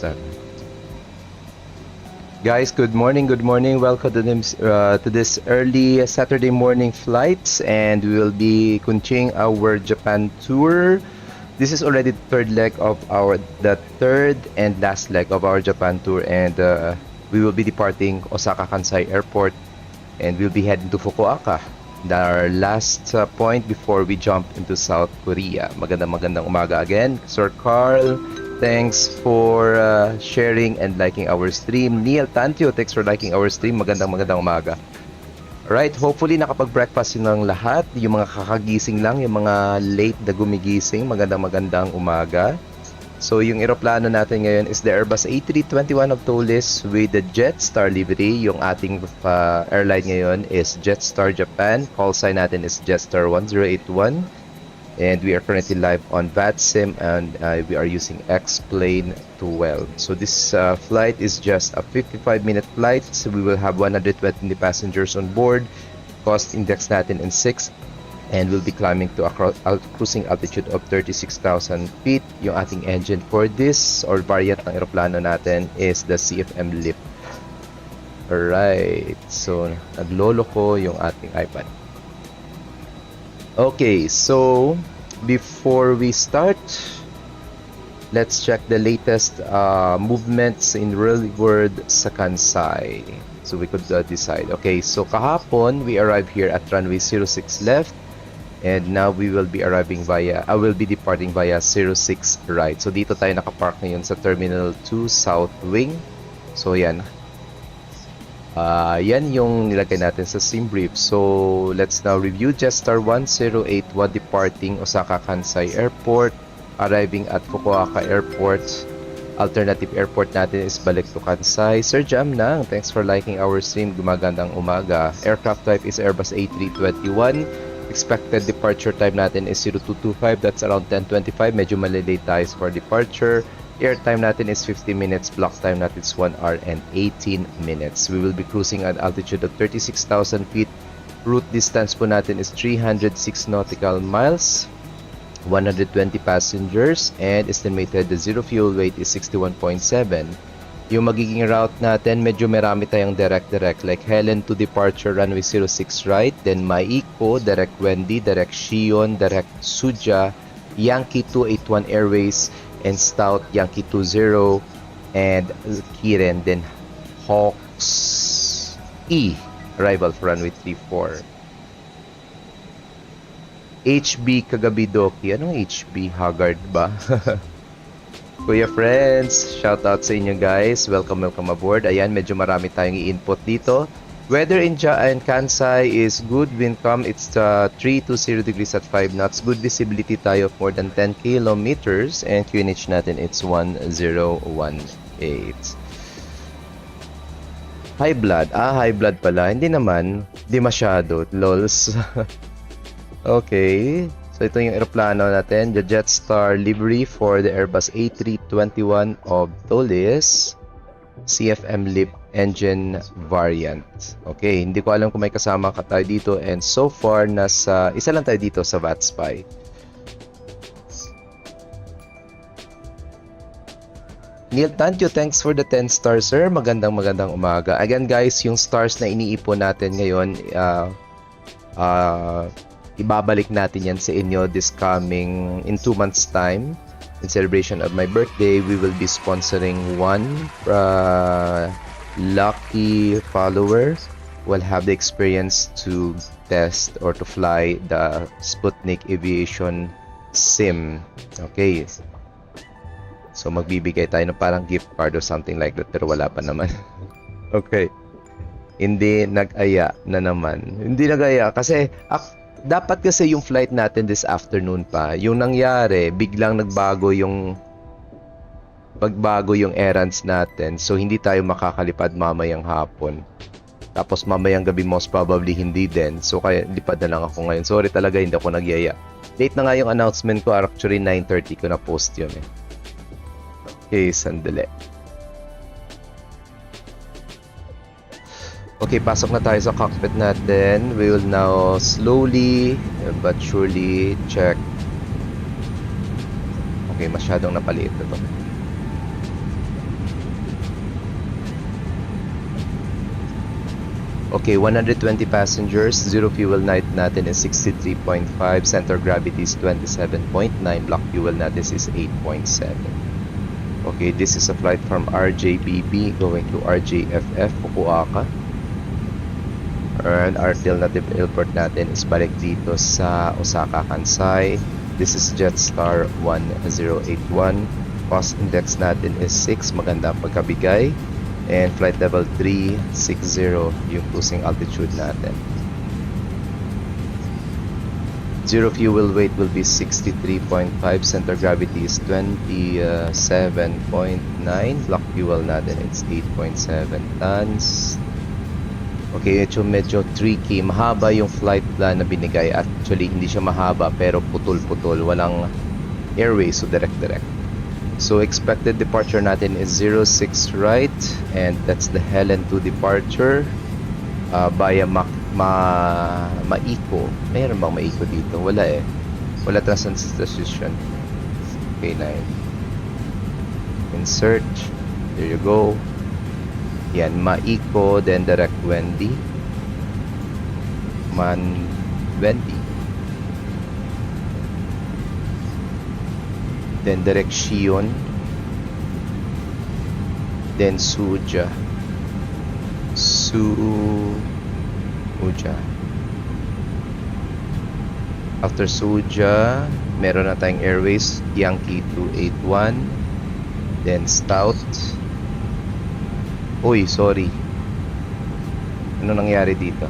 start. Guys, good morning, good morning. Welcome to this early Saturday morning flights, and we will be continuing our Japan tour. This is already the third and last leg of our Japan tour, and we will be departing Osaka-Kansai Airport, and we'll be heading to Fukuoka, our last point before we jump into South Korea. Magandang umaga again, Sir Carl. Thanks for sharing and liking our stream. Neil Tantio, thanks for liking our stream. Magandang umaga. Alright, hopefully nakapag-breakfast yun ng lahat. Yung mga kakagising lang, yung mga late na gumigising. Magandang umaga. So yung eroplano natin ngayon is the Airbus A321 of Tolis with the Jetstar livery. Yung ating airline ngayon is Jetstar Japan. Call sign natin is Jetstar 1081. And we are currently live on VATSIM, and we are using X-Plane 12. So this flight is just a 55-minute flight. So we will have 120 passengers on board. Cost index natin in 6. And we'll be climbing to a cruising altitude of 36,000 feet. Yung ating engine for this or variant ng aeroplano natin is the CFM LEAP. Alright. So naglolo ko yung ating iPad. Okay, so before we start, let's check the latest movements in real world sa Kansai. So we could decide. Okay, so kahapon we arrived here at runway 06 left, and now we will be arriving via, I will be departing via 06 right. So dito tayo nakapark ngayon sa Terminal 2 South Wing. So yan. Yan yung nilagay natin sa sim brief. So let's now review. Jetstar 1081 departing Osaka-Kansai Airport, arriving at Fukuoka Airport. Alternative airport natin is balik to Kansai. Sir Jam Nang, thanks for liking our stream. Gumagandang umaga. Aircraft type is Airbus A321. Expected departure time natin is 0225. That's around 10:25. Medyo malilate tayo for departure. Air time natin is 50 minutes. Block time natin is 1 hour and 18 minutes. We will be cruising at altitude of 36,000 feet. Route distance po natin is 306 nautical miles. 120 passengers. And estimated the zero fuel weight is 61.7. Yung magiging route natin, medyo marami tayong direct. Like Helen to departure, runway 06 right. Then Maiko, direct Wendy, direct Shion, direct Suja, Yankee 281 Airways, and Stout Yankee 20, and Kiren, then Hawks E, arrival for runway 34. HB Kagabidoki. Anong HB? Haggard ba? Kuya friends, shout out sa inyo guys. Welcome aboard. Ayan, medyo marami tayong i-input dito. Weather in Kansai is good. Wind calm, it's 320 degrees at 5 knots. Good visibility tayo of more than 10 kilometers. And QNH natin, it's 1018. High blood. High blood pala. Hindi naman. Di masyado. Lols. Okay. So ito yung aeroplano natin. The Jetstar livery for the Airbus A321 of Tolis. CFM LEAP engine variant. Okay, hindi ko alam kung may kasama ka tayo dito, and so far isa lang tayo dito sa VATSPy. Neil Tantio, thanks for the 10 stars sir. Magandang umaga. Again guys, yung stars na iniipon natin ngayon, ibabalik natin yan sa inyo this coming in 2 months time. In celebration of my birthday, we will be sponsoring one lucky follower will have the experience to test or to fly the Sputnik Aviation Sim. Okay. So magbibigay tayo ng parang gift card or something like that, pero wala pa naman. Okay. Hindi nag-aya na naman. Hindi nag-aya kasi dapat kasi yung flight natin this afternoon pa. Yung nangyari, biglang nagbago yung errands natin. So hindi tayo makakalipad mamayang hapon. Tapos mamayang gabi most probably hindi din. So kaya lipad na lang ako ngayon. Sorry talaga, hindi ako nagyaya. Late na nga yung announcement ko. Actually 9:30 ko na post yun eh. Okay, sandali. Okay, pasok na tayo sa cockpit natin. We will now slowly but surely check. Okay, masyadong napaliit na to. Okay, 120 passengers, zero fuel night natin is 63.5, center gravity is 27.9, block fuel natin is 8.7. Okay, this is a flight from RJBB going to RJFF, Fukuoka. And our alternative airport natin is balik dito sa Osaka-Kansai. This is Jetstar 1081. Cost index natin is 6, maganda ang pagkabigay. And flight level 360 yung cruising altitude natin. Zero fuel weight will be 63.5, center gravity is 27.9, block fuel natin it's 8.7 tons. Okay, ito medyo tricky. Mahaba yung flight plan na binigay. Actually, hindi siya mahaba pero putol-putol. Walang airway, so direct-direct. So, expected departure natin is 06 right. And that's the Helen 2 departure. Via Maiko. Mayroon bang Maiko dito? Wala eh. Wala transition. Okay, 9. Insert. There you go. Yan, Maiko, then direct Wendy. Wendy. Then direct Shion. Then Suja. After Suja, meron na tayong airways, Yankee 281. Then Stout. Uy, sorry. Ano nangyari dito?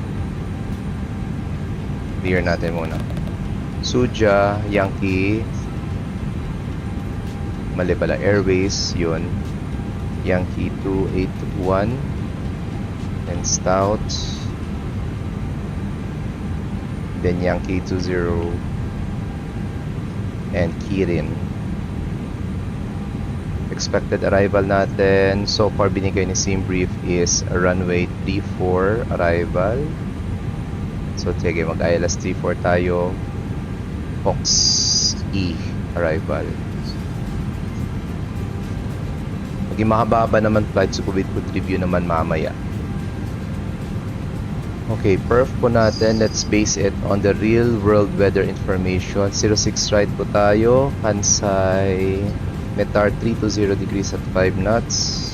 Clear natin muna. Suja, Yankee. Mali pala, Airways, yun. Yankee 281. Then Stout. Then Yankee 20. And Kirin. Expected arrival natin so far binigay ni Sim Brief is runway 34 arrival. So sige, mag-ILS 34 tayo. Fox E arrival. Maging mahaba naman flight, so COVID could review naman mamaya. Okay, perf po natin, let's base it on the real world weather information. 06 right po tayo, Kansai METAR 320 degrees at 5 knots.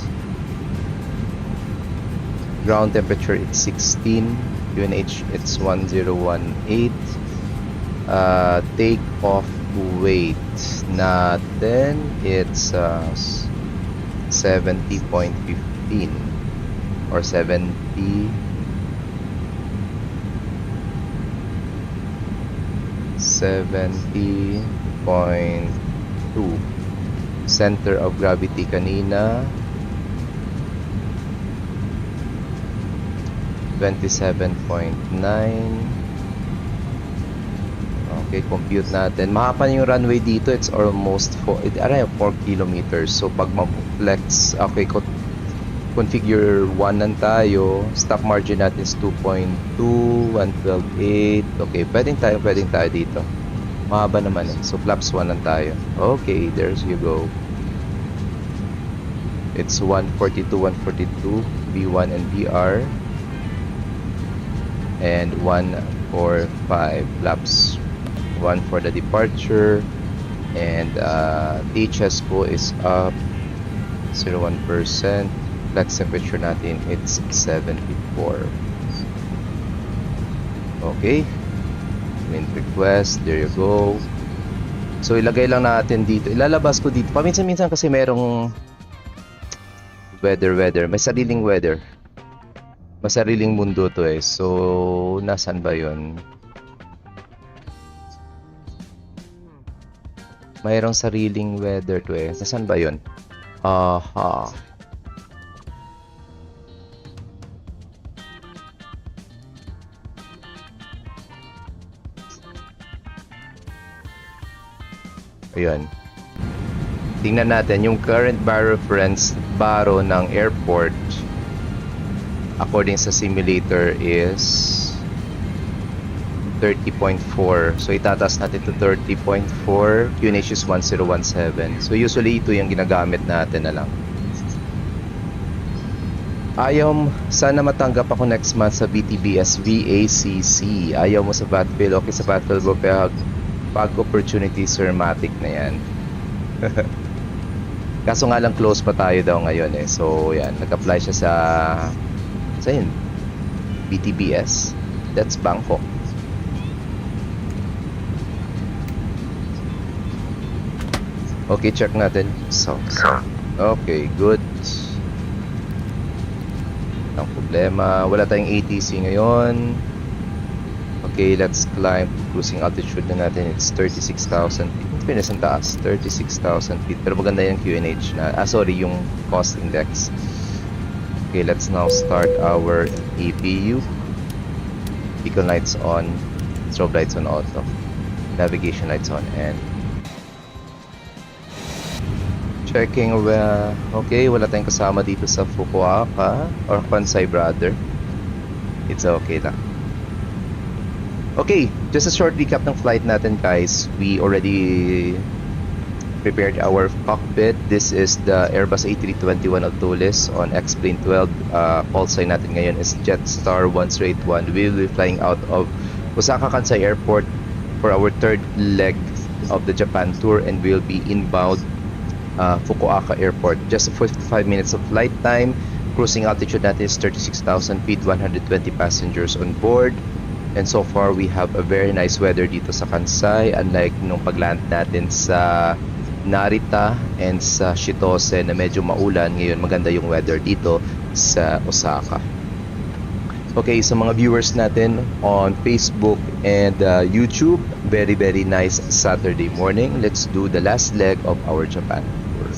Ground temperature it's 16. UNH it's 1018. Take off weight natin it's 70.15 or 70.2. Center of gravity kanina 27.9. Okay, compute natin. Mahapan yung runway dito, it's almost 4 kilometers. So pag ma-flex, okay, configure 1 lang tayo. Stock margin natin is 2.2, 112.8. Okay, pwedeng tayo dito. Mahaba naman eh. So flaps 1 lang tayo. Okay, there's you go. It's 142, B1 and BR. And 145 flaps. 1 for the departure. And HS po is up 0.1%. Flex temperature natin it's 74. Okay. Wind request, there you go. So ilagay lang natin dito, ilalabas ko dito paminsan-minsan kasi merong weather, may sariling weather, may sariling mundo to eh. So nasan ba yun? Mayroong sariling weather to eh. Nasan ba yun? Aha. Ayun. Tingnan natin yung current bar reference baro ng airport according sa simulator is 30.4. So itataas natin to 30.4. QNH is 1017. So usually ito yung ginagamit natin na lang. Sana matanggap ako next month sa BTBS VACC. Ayaw mo sa Battlefield, okay sa Battlefield mo, pero pag opportunity, sir, matic na yan. Kaso nga lang close pa tayo daw ngayon eh. So, yan. Nag-apply siya sa yun, BTBS. That's Bangkok. Okay, check natin. So, okay, good. Ang problema, wala tayong ATC ngayon. Okay, let's climb. Cruising altitude na natin, it's 36,000 feet. Pinas ang taas, 36,000 feet. Pero maganda yung QNH na, sorry, yung cost index. Okay, let's now start our EPU. Beacon lights on, strobe lights on auto, navigation lights on, and checking. Okay, wala tayong kasama dito sa Fukuoka or Kansai, brother. It's okay lang. Okay, just a short recap ng flight natin, guys. We already prepared our cockpit. This is the Airbus A321 Altulis on X-Plane 12. Call sign natin ngayon is Jetstar 1081. We will be flying out of Osaka-Kansai Airport for our third leg of the Japan tour, and we'll be inbound Fukuoka Airport. Just 45 minutes of flight time. Cruising altitude natin is 36,000 feet, 120 passengers on board. And so far, we have a very nice weather dito sa Kansai. Unlike nung pagland natin sa Narita and sa Shitose na medyo maulan, ngayon maganda yung weather dito sa Osaka. Okay, sa mga viewers natin on Facebook and YouTube, very nice Saturday morning. Let's do the last leg of our Japan tour.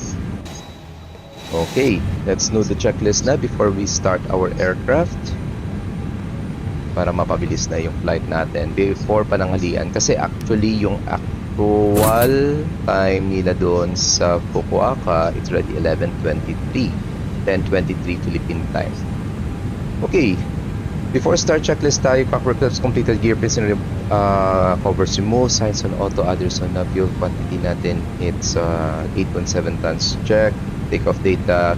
Okay, let's know the checklist na before we start our aircraft para mapabilis na yung flight natin before pananghalian, kasi actually yung actual time nila doon sa Fukuoka, it's already 11:23, 10:23 Philippine time. Okay, before start checklist tayo, cockpit flaps completed, gear pins and covers removed, signs on auto, others on fuel quantity natin, it's 8.7 tons check. Takeoff data,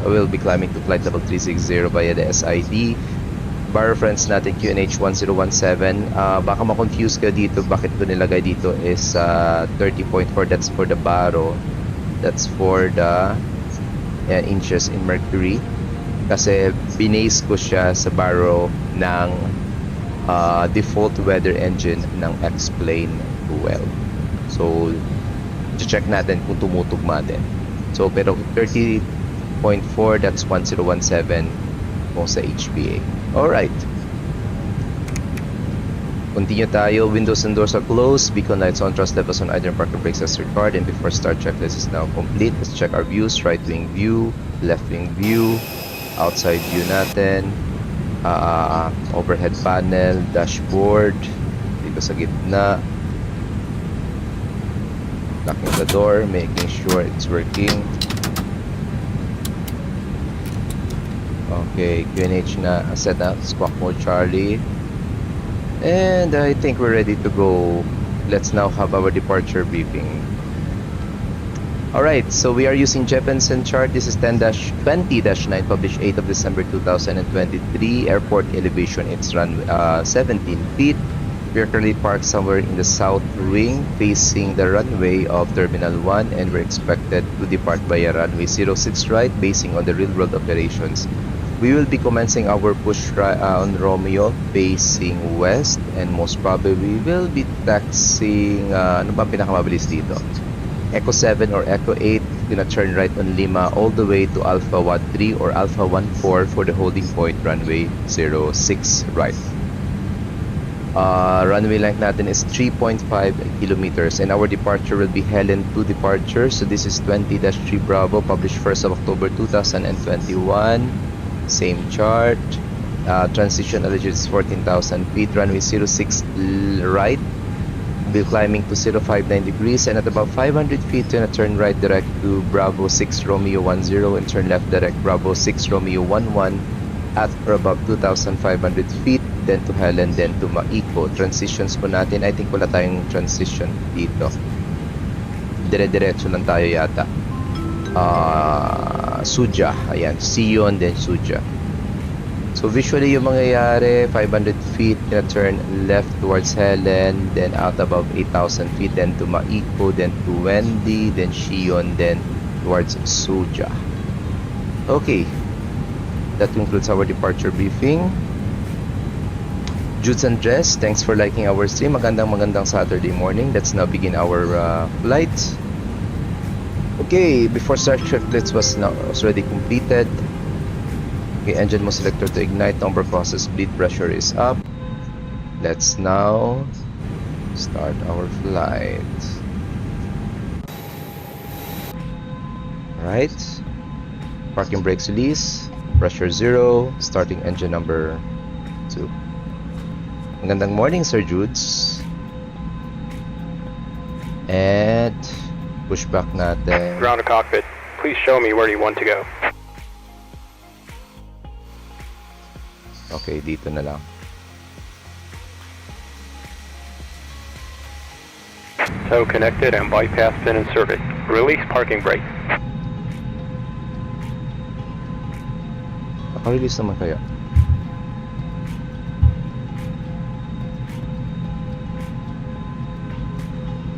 will be climbing to flight level 360 via the SID. Bar reference natin QNH 1017. Baka ma-confuse ka dito, bakit ko nilagay dito is 30.4, that's for the baro, that's for the inches in mercury, kasi binase ko siya sa baro ng default weather engine ng X-Plane 12. So check natin kung tumutugma din. So pero 30.4, that's 1017 kung sa HPA. Alright, continue tayo. Windows and doors are closed, beacon lights on, thrust levels on, either parking brakes as required, and before start checklist is now complete. Let's check our views. Right wing view, left wing view, outside view natin, overhead panel, dashboard dito sa gitna, locking the door, making sure it's working. Okay, QNH na set up, squawk mode Charlie, and I think we're ready to go. Let's now have our departure briefing. Alright, so we are using Jeppesen chart. This is 10-20-9, published 8th of December 2023. Airport elevation, it's run 17 feet. We are currently parked somewhere in the south wing facing the runway of Terminal 1, and we're expected to depart via runway 06 right, basing on the real-world operations. We will be commencing our push on Romeo facing west, and most probably we will be taxiing, ano ba pinakamabilis dito? Echo 7 or Echo 8, gonna turn right on Lima all the way to Alpha 13 or Alpha 14 for the holding point, runway 06 right. Runway length natin is 3.5 kilometers, and our departure will be Helen 2 departure. So this is 20-3 Bravo, published 1st of October 2021. Same chart. Transition altitude is 14,000 feet, runway 06 right. We'll be climbing to 059 degrees, and at about 500 feet, gonna turn right direct to Bravo 6 Romeo 10 and turn left direct Bravo 6 Romeo 11 at or above 2,500 feet, then to Helen, then to Maiko. Transitions po natin, I think wala tayong transition dito. Dire-diretso lang tayo yata. Suja, ayan, Sion, then Suja. So visually yung mangyayari, 500 feet, gonna turn left towards Helen, then out above 8,000 feet, then to Maiko, then to Wendy, then Shion, then towards Suja. Okay, that concludes our departure briefing. Judes and Jess, thanks for liking our stream. Magandang Saturday morning. Let's now begin our flight. Okay, before start checklist was already completed. Okay, engine mode selector to ignite, number process, bleed pressure is up. Let's now start our flight. Alright, parking brakes release, pressure 0, starting engine number 2. Magandang morning, Sir Judes. And push back natin. Ground to cockpit, please show me where you want to go. Okay, dito na lang. So connected and bypass pin inserted. Release parking brake. Naka-release naman kaya?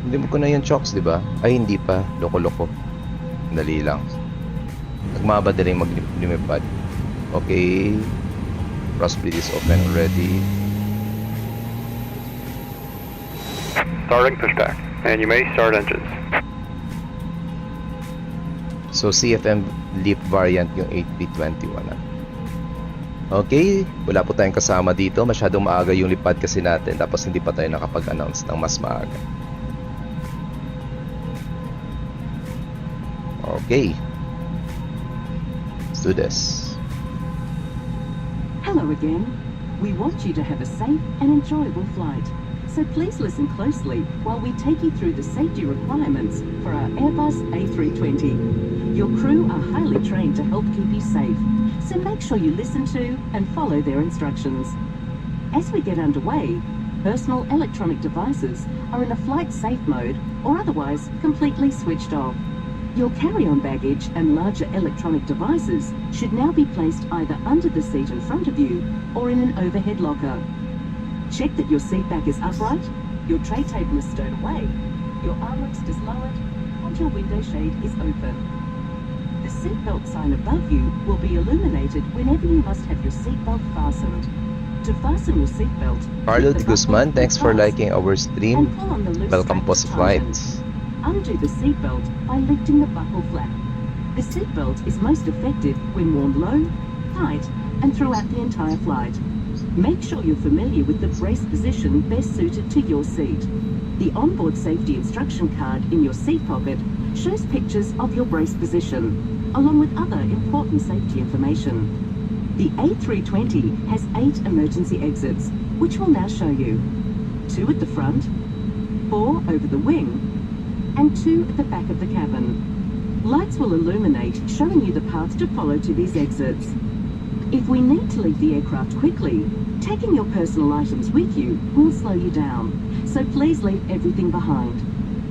Hindi mo ko na yung chocks, di ba? Ay, hindi pa. Loko-loko. Dali lang. Nagmabad na rin mag-lumipad. Okay. Crossbreed is open already. Starting pushback, and you may start engines. So CFM LEAP variant yung 8B21. Okay, wala po tayong kasama dito. Masyadong maaga yung lipad kasi natin, tapos hindi pa tayo nakapag-announce ng mas maaga. Okay, let's do this. Hello again. We want you to have a safe and enjoyable flight. So please listen closely while we take you through the safety requirements for our Airbus A320. Your crew are highly trained to help keep you safe, so make sure you listen to and follow their instructions. As we get underway, personal electronic devices are in a flight safe mode or otherwise completely switched off. Your carry-on baggage and larger electronic devices should now be placed either under the seat in front of you or in an overhead locker. Check that your seat back is upright, your tray table is stowed away, your armrest is lowered, and your window shade is open. The seatbelt sign above you will be illuminated whenever you must have your seatbelt fastened. To fasten your seatbelt, Carlo de Guzman, thanks for liking our stream. and pull on the loose Welcome po sa strap to flight. tighten. Undo the seatbelt by lifting the buckle flap. The seatbelt is most effective when worn low, tight, and throughout the entire flight. Make sure you're familiar with the brace position best suited to your seat. The onboard safety instruction card in your seat pocket shows pictures of your brace position, along with other important safety information. The A320 has 8 emergency exits, which we'll now show you. 2 at the front, 4 over the wing, and 2 at the back of the cabin. Lights will illuminate, showing you the path to follow to these exits. If we need to leave the aircraft quickly, taking your personal items with you will slow you down, so please leave everything behind.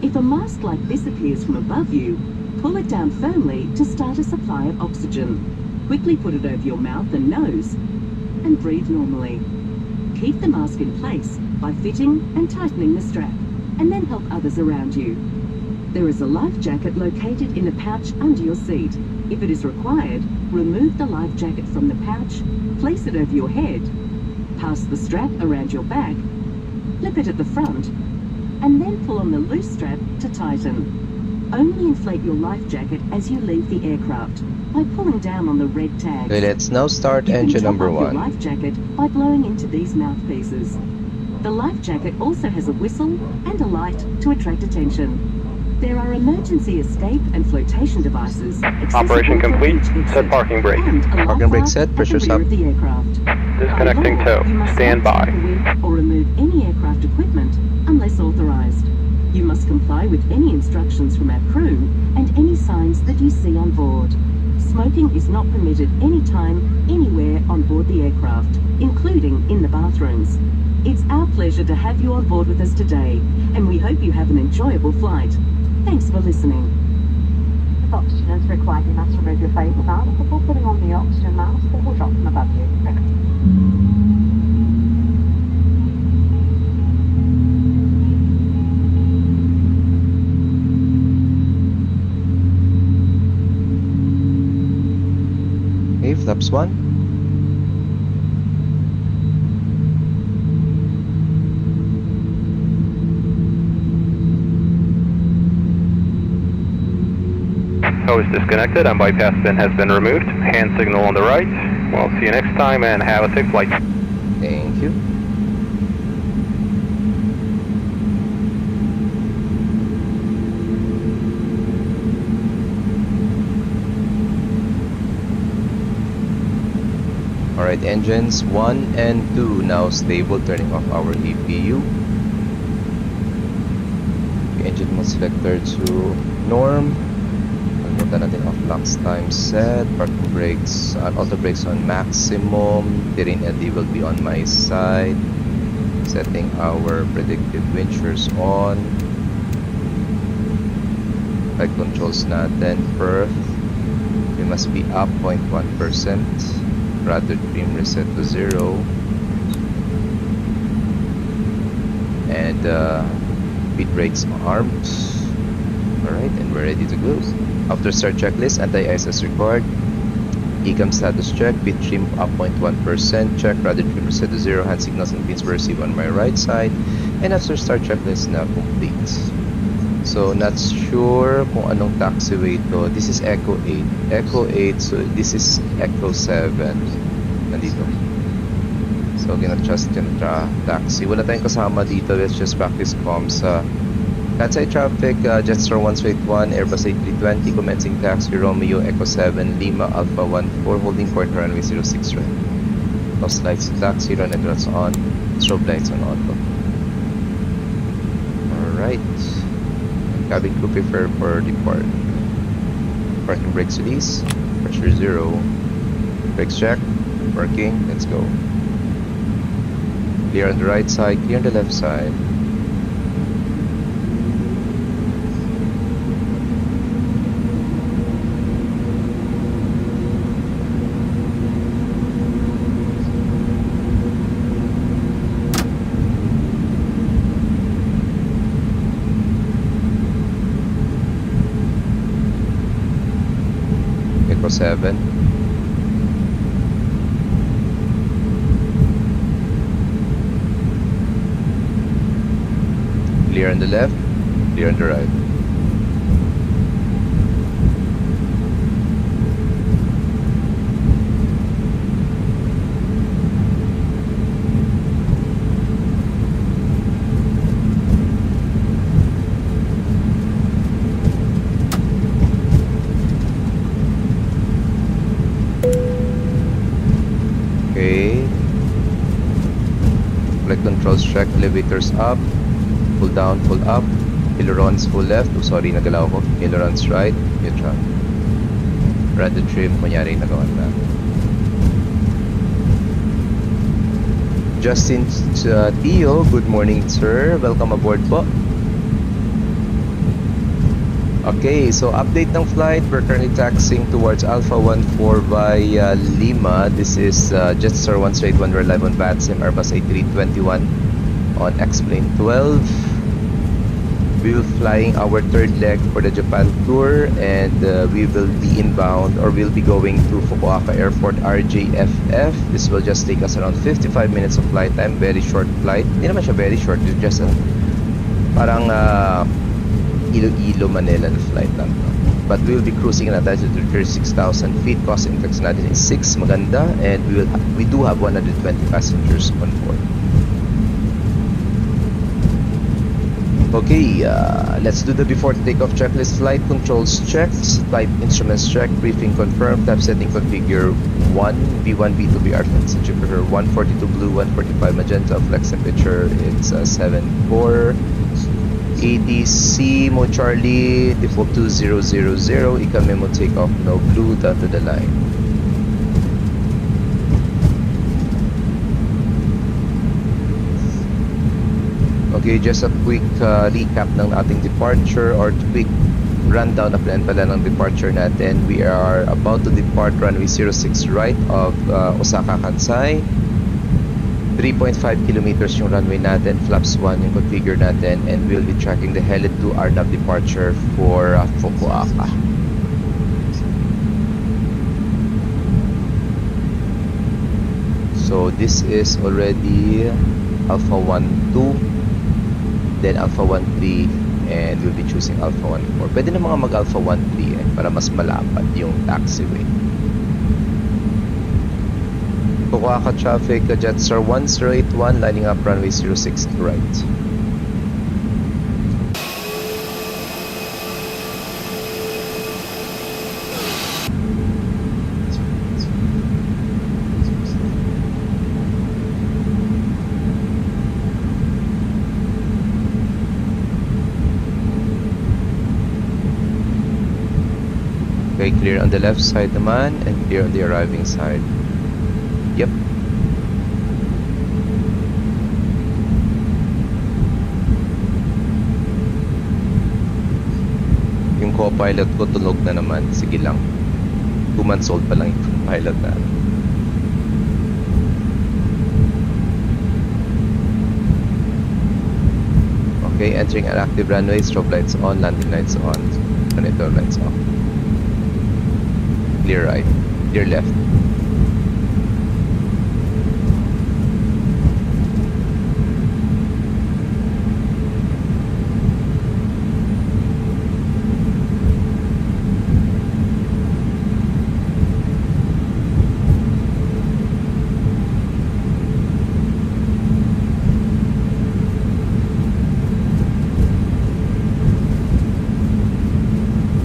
If a mask like this appears from above you, pull it down firmly to start a supply of oxygen. Quickly put it over your mouth and nose, and breathe normally. Keep the mask in place by fitting and tightening the strap, and then help others around you. There is a life jacket located in a pouch under your seat. If it is required, remove the life jacket from the pouch, place it over your head, pass the strap around your back, flip it at the front, and then pull on the loose strap to tighten. Only inflate your life jacket as you leave the aircraft by pulling down on the red tag. Okay, let's now start You engine can top number up your 1. life jacket by blowing into these mouthpieces. The life jacket also has a whistle and a light to attract attention. There are emergency escape and flotation devices. Operation complete. Set parking brake. Parking brake set, pressure up. up. The aircraft. Disconnecting tow. Stand by. Or remove any aircraft equipment unless authorized. You must comply with any instructions from our crew and any signs that you see on board. Smoking is not permitted anytime, anywhere on board the aircraft, including in the bathrooms. It's our pleasure to have you on board with us today, and we hope you have an enjoyable flight. Thanks for listening. oxygen is required, you must remove your face mask before putting on the oxygen mask that will drop from above you. Okay, flaps 1. Hose disconnected and bypass pin has been removed. Hand signal on the right. We'll see you next time and have a safe flight. Thank you. Alright, engines 1 and 2 now stable, turning off our EPU. Engine mode selector to norm. Pagpunta natin off LOX time set. Parking brakes, auto brakes on maximum. Terrain LED will be on my side. Setting our predictive wind shears on. Flight controls natin, perf. We must be up 0.1%. Rudder trim reset to 0. And speed brakes armed. Alright, and we're ready to go. After start checklist, anti-ISS required. ECAM status check, bit trim up 0.1%, check, rudder trim reset to 0, hand signals and pins were received on my right side. And after start checklist, now complete. So, not sure kung anong taxiway to. This is Echo 8. Echo 8, so this is Echo 7. Nandito. So, gina-trust yung taxi. Wala tayong kasama dito. Let's just practice comms. Kansai traffic, Jetstar 181, Airbus A320, commencing taxi, Romeo, Echo 7, Lima, Alpha 14, holding port runway 06 right. Lost lights to taxi, run and runs on, strobe lights on auto. Alright. Cabin crew prepare for depart. Parking brakes release, pressure 0. Brakes check, working, let's go. Clear on the right side, clear on the left side. Echo 7. Clear on the left, clear on the right. Okay. Flight controls check, elevators up. Pull down, pull up. Ailerons full left. Oh, sorry, nagalaw ko. Ailerons right. Neutral. Rudder trim, kunyari nagawa na. Justin Tio, good morning sir. Welcome aboard po. Okay, so update ng flight. We're currently taxiing towards Alpha 14 via Lima. This is Jetstar 181. We're live on VATSIM, Airbus A321 on X-Plane 12. We will flying our third leg for the Japan tour, and we will be inbound, or we'll be going to Fukuoka Airport RJFF. This will just take us around 55 minutes of flight time. Very short flight. Hindi naman siya very short. It's just parang Iloilo, Manila na flight lang. But we will be cruising at altitude to 36,000 feet. Cost index natin is 6. Maganda. And we do have 120 passengers on board. Okay, let's do the before takeoff checklist. Flight controls checked, flight instruments checked, briefing confirmed, type setting configure 1, V1, V2, BR temperature 142 blue, 145 magenta, flex temperature it's 74. ADC Mo Charlie, default 2000, ika memo takeoff, no blue, down to the line. Okay, just a quick recap ng ating departure, or quick rundown na plan pala ng departure natin. We are about to depart runway 06 right of Osaka-Kansai. 3.5 kilometers yung runway natin, flaps 1 yung configure natin, and we'll be tracking the Helen 2 RNAV departure for Fukuoka. So this is already Alpha 1-2, then Alpha 1-3, and we'll be choosing Alpha 1-4. Pwede na mga mag Alpha 1-3 para mas malapad yung taxiway. Fukuoka traffic, Jetstar 1081 lining up runway 06 to right. Okay, clear on the left side naman and clear on the arriving side. Yep. Yung co-pilot ko tunog na naman. Sige lang. 2 months old pa lang yung pilot na. Okay, entering an active runway. Strobe lights on, landing lights on, monitor lights off. Clear right, clear left.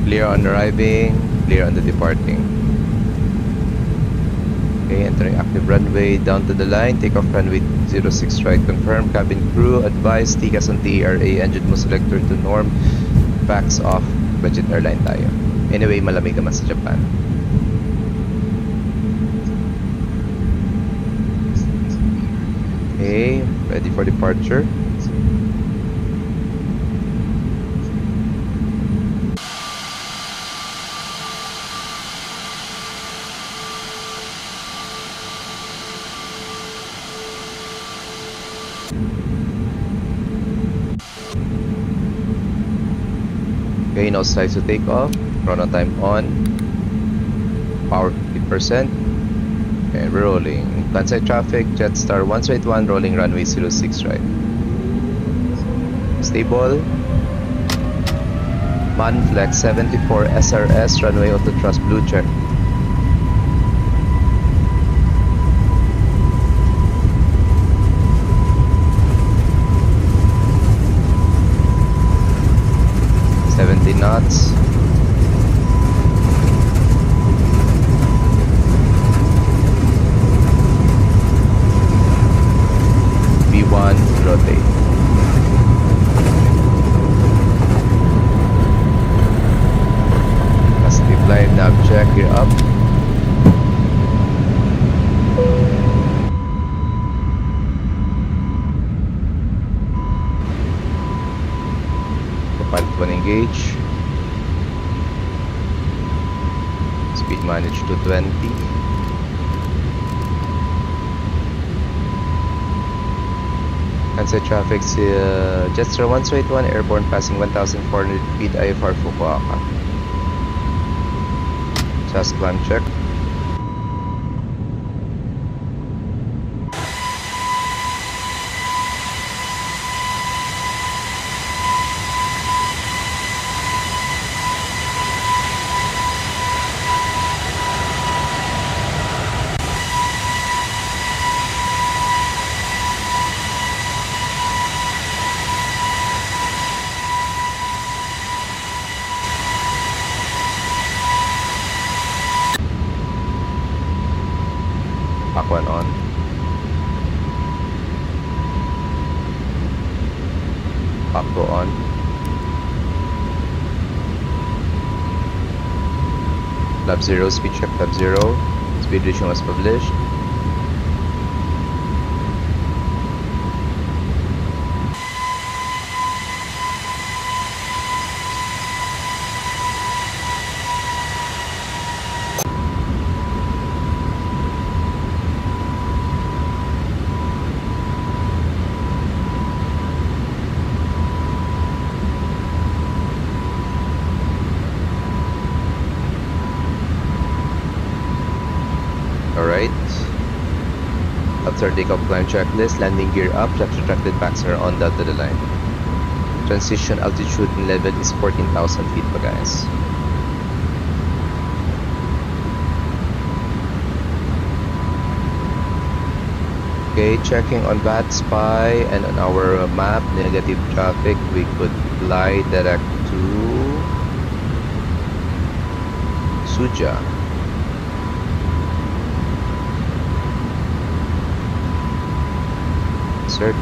Clear on arriving, clear on the departing. Okay, entering active runway, down to the line, take off runway 06 right, confirm, cabin crew, advise, tikas on TERA, engine mo selector to norm, packs off, budget airline tayo. Anyway, malamig naman sa Japan. Okay, ready for departure. Okay, now slides to take off. Chrono time on. Power 50%. And we're rolling. Kansai traffic, Jetstar 181 rolling runway 06 right. Stable. Manflex 74 SRS runway auto thrust blue check. Knots. B1 rotate. Positive line nav check, you're up. Pilot 1 engage. Speed manage to 20. Kansai traffic, Jetstar 181 airborne passing 1,400 feet IFR Fukuoka. Just climb check. Pack 1 on. Pack 2 on. Lap 0, speed check lap 0. Speed reaching was published. after takeoff climb checklist. Landing gear up, flaps retracted, backs are on the dotted line. Transition altitude and level is 14,000 feet pa guys. Okay, checking on VATSPI and on our map, negative traffic, we could fly direct to Suja. Sir,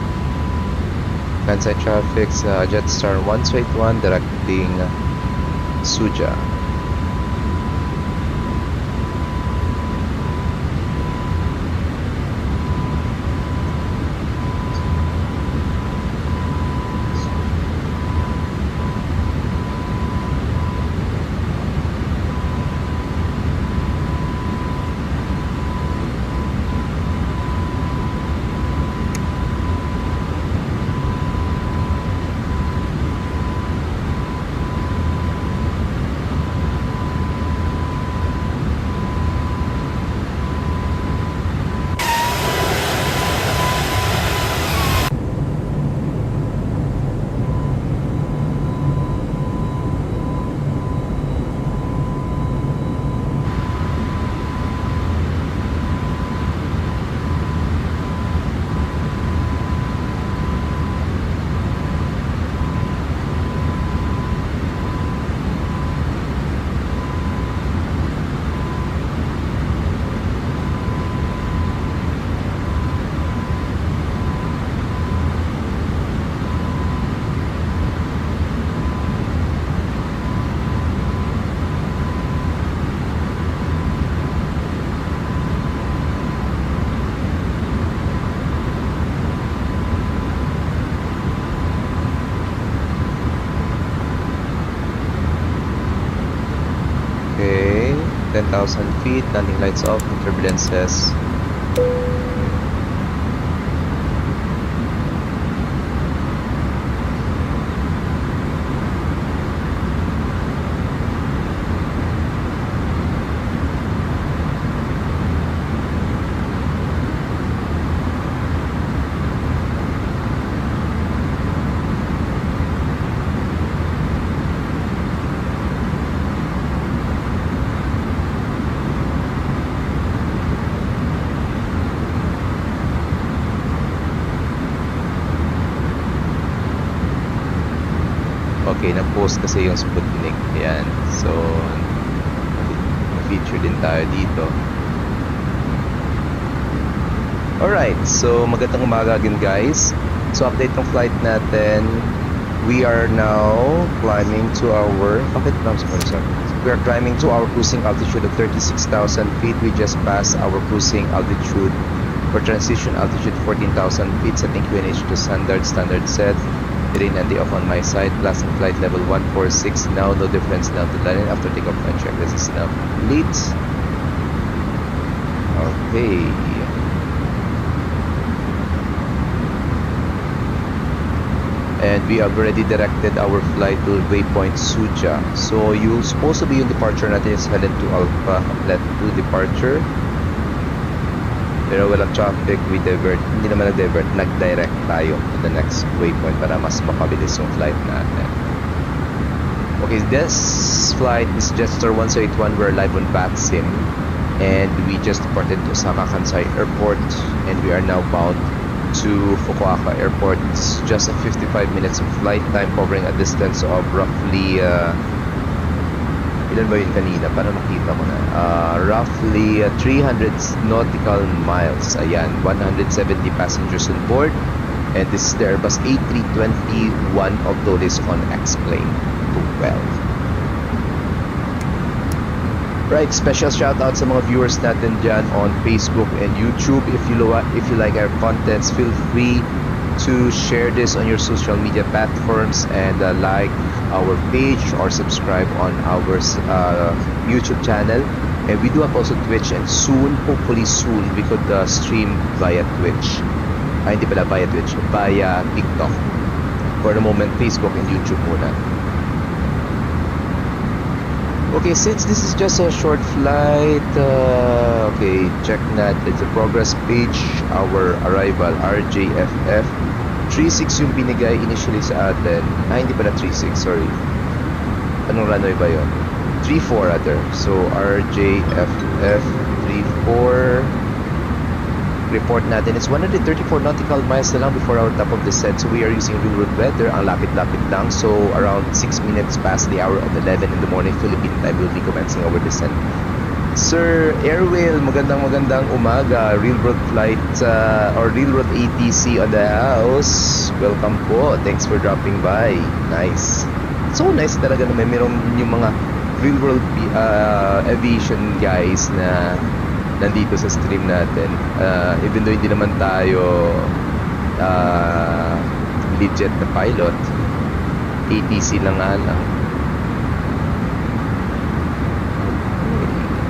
Kansai traffic, Jetstar 181 directing Suja. Okay, 10,000 feet, landing lights off, turbulences. Okay, nag-post kasi yung Sputnik. Ayan. So, feature din tayo dito. Alright, so magandang umaga again guys. So, update ng flight natin. We are now climbing to our... We are climbing to our cruising altitude of 36,000 feet. We just passed our cruising altitude for transition altitude 14,000 feet. Setting QNH to standard set. Terrain and the off on my side, passing flight level 146. Now no difference now to landing after takeoff and check. This is now complete. Okay. And we have already directed our flight to waypoint Suja. So you supposed to be yung departure natin is headed to Alpha Let 2 departure. Pero walang traffic, we divert. Hindi naman nag-divert, nag-direct tayo to the next waypoint para mas mapabilis yung flight natin. Okay, this flight is Jetstar 181. We're live on VATSIM. And we just departed to Osaka-Kansai Airport. And we are now bound to Fukuoka Airport. It's just a 55 minutes of flight time, covering a distance of roughly... ilan ba yun kanina? Para makita mo na. Roughly 300 nautical miles. Ayan, 170 passengers on board. And this is the Airbus A320, one of those on X-Plane 12. Right, special shout out sa mga viewers natin dyan on Facebook and YouTube. If you like our contents, feel free to share this on your social media platforms and like our page or subscribe on our YouTube channel. And we do have also Twitch, and soon, hopefully soon, we could stream via Twitch. Hindi pala via Twitch, via TikTok. For the moment, Facebook and YouTube muna. Okay, since this is just a short flight, okay, check natin the progress page, our arrival, RJFF. 36 yung binigay initially sa atin. Hindi pala 36, sorry. Anong runway ba yun? 34 rather. So, RJFF 34. Report natin it's 134 nautical miles na lang before our top of descent. So we are using real road weather. Ang lapit-lapit lang. So around 6 minutes past the hour of 11 in the morning Philippine time will be commencing our descent. Sir Airwheel, magandang umaga. Railroad flight or railroad ATC on the house. Welcome po. Thanks for dropping by. Nice. So nice talaga na mayroon yung mga railroad aviation guys na nandito sa stream natin. Even though hindi naman tayo legit na pilot, ATC lang nga lang.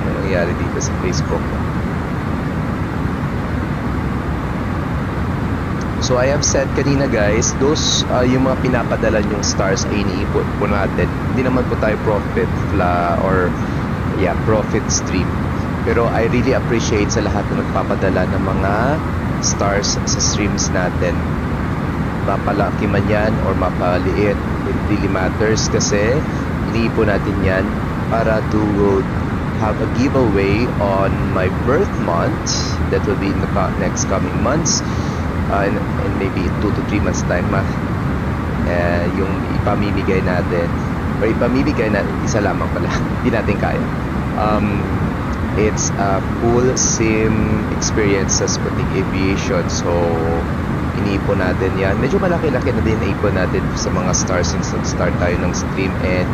Ano nangyari dito sa Facebook? So I have said kanina guys, those yung mga pinapadala yung stars ay iniipon po natin. Hindi naman po tayo profit profit stream. Pero I really appreciate sa lahat na nagpapadala ng mga stars sa streams natin. Mapalaki man yan or mapaliit, it really matters kasi iniipon natin yan para to have a giveaway on my birth month that will be in the next coming months and maybe 2 to 3 months time yung ipamimigay natin isa lamang pala hindi natin kaya. It's a full sim experience sa Sputnik Aviation. So, iniipon natin yan. Medyo malaki-laki na din iniipon natin sa mga stars since nag-start tayo ng stream and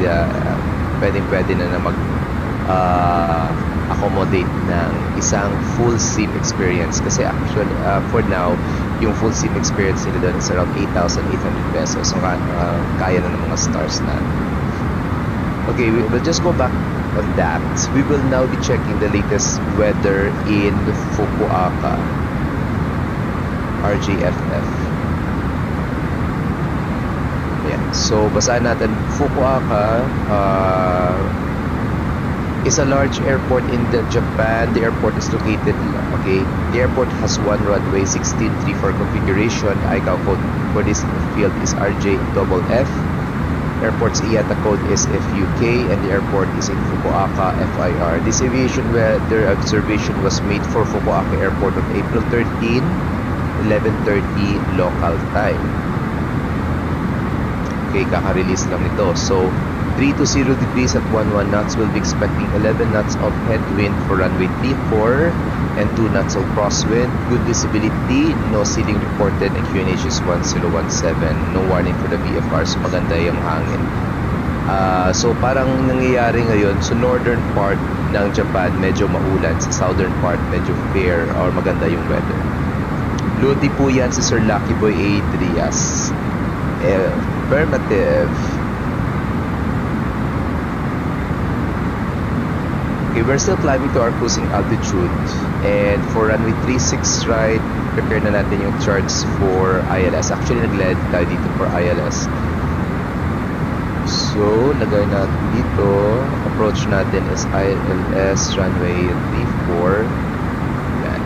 pwede na accommodate ng isang full sim experience. Kasi actually, for now, yung full sim experience nila doon is around 8,800 pesos. So, kaya na ng mga stars na. Okay, we'll just go back on that. We will now be checking the latest weather in Fukuoka, RJFF. Yeah. So basahin natin. Fukuoka is a large airport in Japan. The airport is located. Okay, the airport has one runway 1634 configuration. ICAO code for this field is RJFF. Airport's IATA code is FUK and the airport is in Fukuoka, FIR. This aviation weather observation was made for Fukuoka Airport on April 13, 11:30 local time. Okay, kaka-release lang nito. So, 320 degrees at 11 knots. We'll be expecting 11 knots of headwind for runway 34 and 2 knots of crosswind. Good visibility, no ceiling reported, and QNH is 1017. No warning for the VFR, so maganda yung hangin. So parang nangyayari ngayon, so northern part ng Japan medyo maulan, sa southern part medyo fair or maganda yung weather. Luti po yan si Sir Lucky Boy Adrias. Affirmative. Okay, we're still climbing to our cruising altitude. And for runway 36 right, prepare na natin yung charts for ILS. Actually, nag-LED tayo dito for ILS. So, lagay natin dito. Approach natin is ILS runway 34. Yan.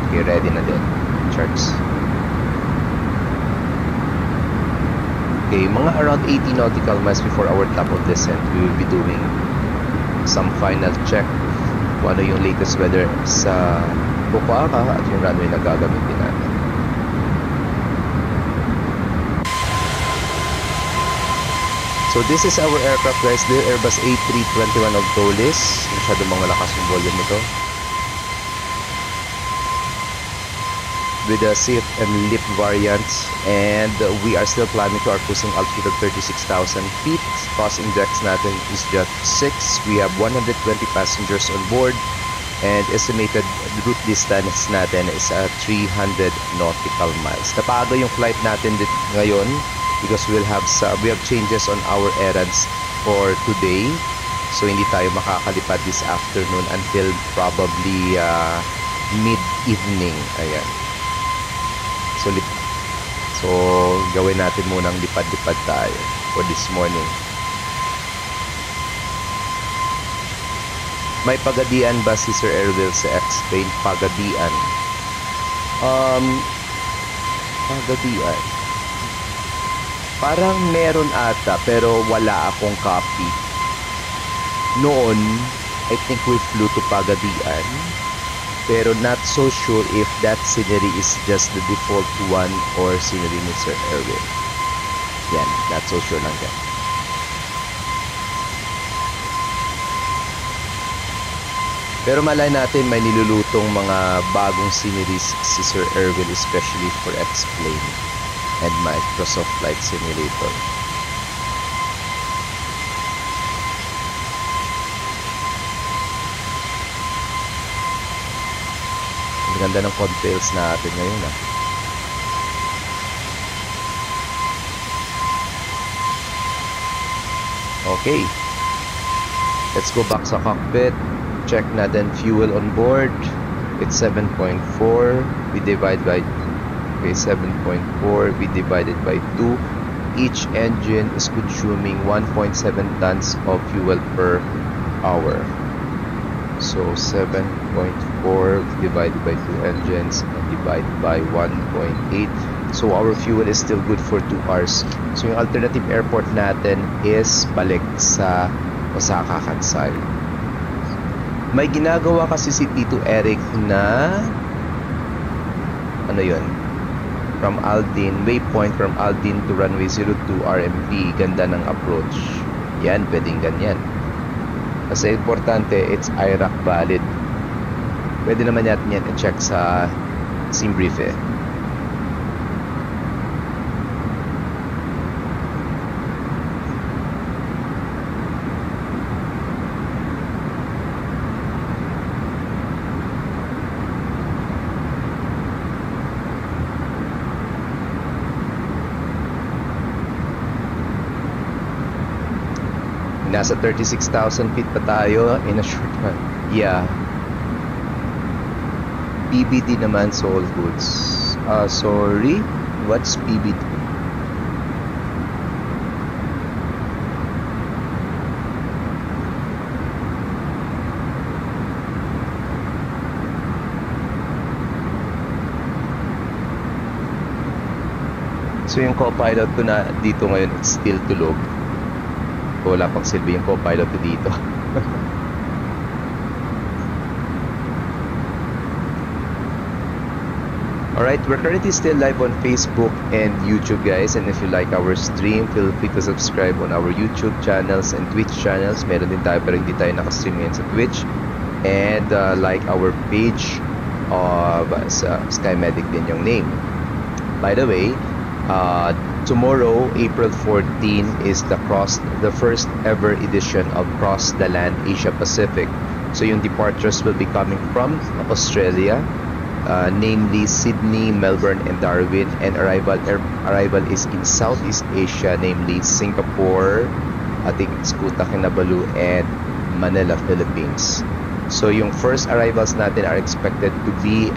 Okay, ready na din. Charts. Okay, mga around 80 nautical miles before our top of descent, we will be doing some final check kung ano yung latest weather sa Fukuoka at yung runway na gagamitin natin. So this is our aircraft guys, the Airbus A321 of Tolis. Masyado mga lakas yung volume nito. With the seat and lip variants, and we are still climbing to our cruising altitude of 36,000 feet. Cost index natin is just 6. We have 120 passengers on board, and estimated route distance natin is 300 nautical miles. Napaga yung flight natin ngayon because we have changes on our errands for today. So hindi tayo makakalipad this afternoon until probably mid-evening. Ayan. So gawin natin munang lipad-lipad tayo for this morning. May pagadian ba si Sir Erwin sa explain? Pagadian. Pagadian. Parang meron ata pero wala akong copy. Noon, I think we flew to Pagadian. Pero not so sure if that scenery is just the default one or scenery ni Sir Erwin. Yan, not so sure lang yan. Pero malay natin may nilulutong mga bagong sceneries si Sir Erwin, especially for X-Plane and Microsoft Flight Simulator. Ang ganda ng contrails natin ngayon ah. Okay. Let's go back sa cockpit. Check natin fuel on board. It's 7.4. We divide by 7.4. We divided by 2. Each engine is consuming 1.7 tons of fuel per hour. So 7.4 divided by 2 engines and divided by 1.8. So our fuel is still good for 2 hours. So yung alternative airport natin is balik sa Osaka-Kansai. May ginagawa kasi si Tito Eric na ano yun? From Aldin, waypoint from Aldin to runway 02 RMP. Ganda ng approach. Yan, pwedeng ganyan. Kasi importante, it's IRAC valid. Pwede naman natin yan i-check sa sim brief eh. Nasa 36,000 feet pa tayo in a short time. Yeah. PBD naman, so all goods. Sorry, what's PBD? So yung co-pilot ko na dito ngayon, it's still tulog. Wala pang silbi yung co-pilot ko dito. Alright, we're currently still live on Facebook and YouTube, guys. And if you like our stream, feel free to subscribe on our YouTube channels and Twitch channels. Meron din tayo pero hindi tayo nakastream ngayon sa Twitch. And like our page of SkyMedic din yung name. By the way, tomorrow, April 14, is the first ever edition of Cross the Land Asia Pacific. So yung departures will be coming from Australia, namely Sydney, Melbourne, and Darwin, and arrival is in Southeast Asia, namely Singapore, I think it's Kuta Kinabalu, and Manila, Philippines. So yung first arrivals natin are expected to be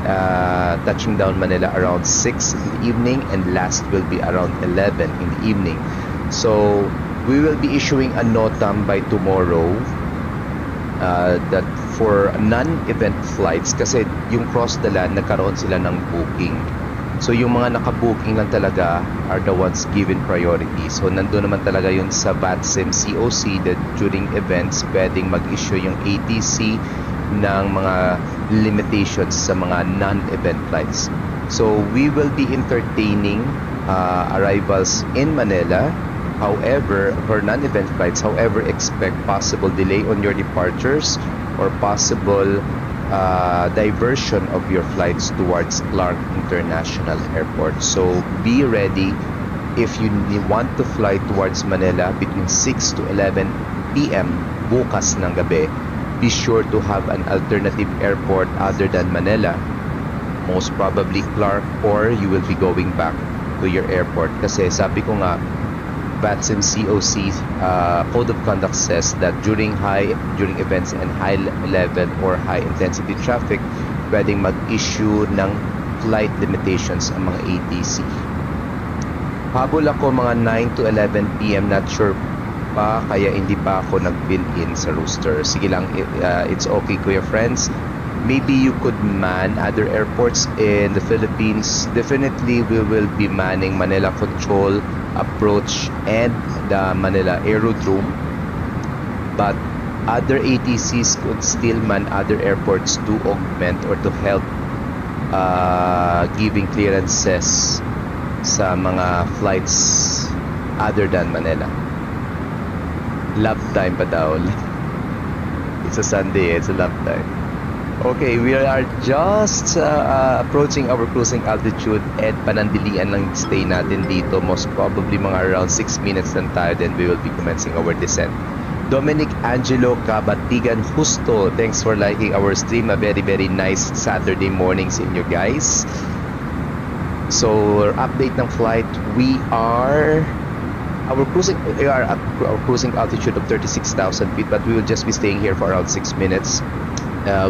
touching down Manila around 6 in the evening, and last will be around 11 in the evening. So we will be issuing a NOTAM by tomorrow that for non-event flights, kasi yung cross the land nagkaroon sila ng booking. So yung mga nakabooking lang talaga are the ones given priority. So nandun naman talaga yun sa VATSIM COC that during events pwedeng mag-issue yung ATC ng mga limitations sa mga non-event flights. So we will be entertaining arrivals in Manila. However, for non-event flights, however, expect possible delay on your departures or possible diversion of your flights towards Clark International Airport. So be ready if you want to fly towards Manila between 6 to 11 p.m. bukas ng gabi. Be sure to have an alternative airport other than Manila, most probably Clark, or you will be going back to your airport. Kasi sabi ko nga, VATSIM COC Code of Conduct says that during events and high level or high intensity traffic, pwedeng mag-issue ng flight limitations ang mga ATC. Habol ako mga 9 to 11 PM, not sure pa, kaya hindi pa ako nag-fill in sa roster. Sige lang, it's okay kuya friends. Maybe you could man other airports in the Philippines. Definitely we will be manning Manila Control, Approach, and the Manila Aerodrome. But other ATCs could still man other airports to augment or to help giving clearances sa mga flights other than Manila. Love time pa daw. It's a Sunday, it's a love time. Okay, we are just approaching our cruising altitude and panandilian lang stay natin dito. Most probably mga around 6 minutes lang tayo, then we will be commencing our descent. Dominic Angelo Kabatigan Justo, thanks for liking our stream. A very very nice Saturday morning sa inyo guys. So, update ng flight, we are at our cruising altitude of 36,000 feet, but we will just be staying here for around 6 minutes.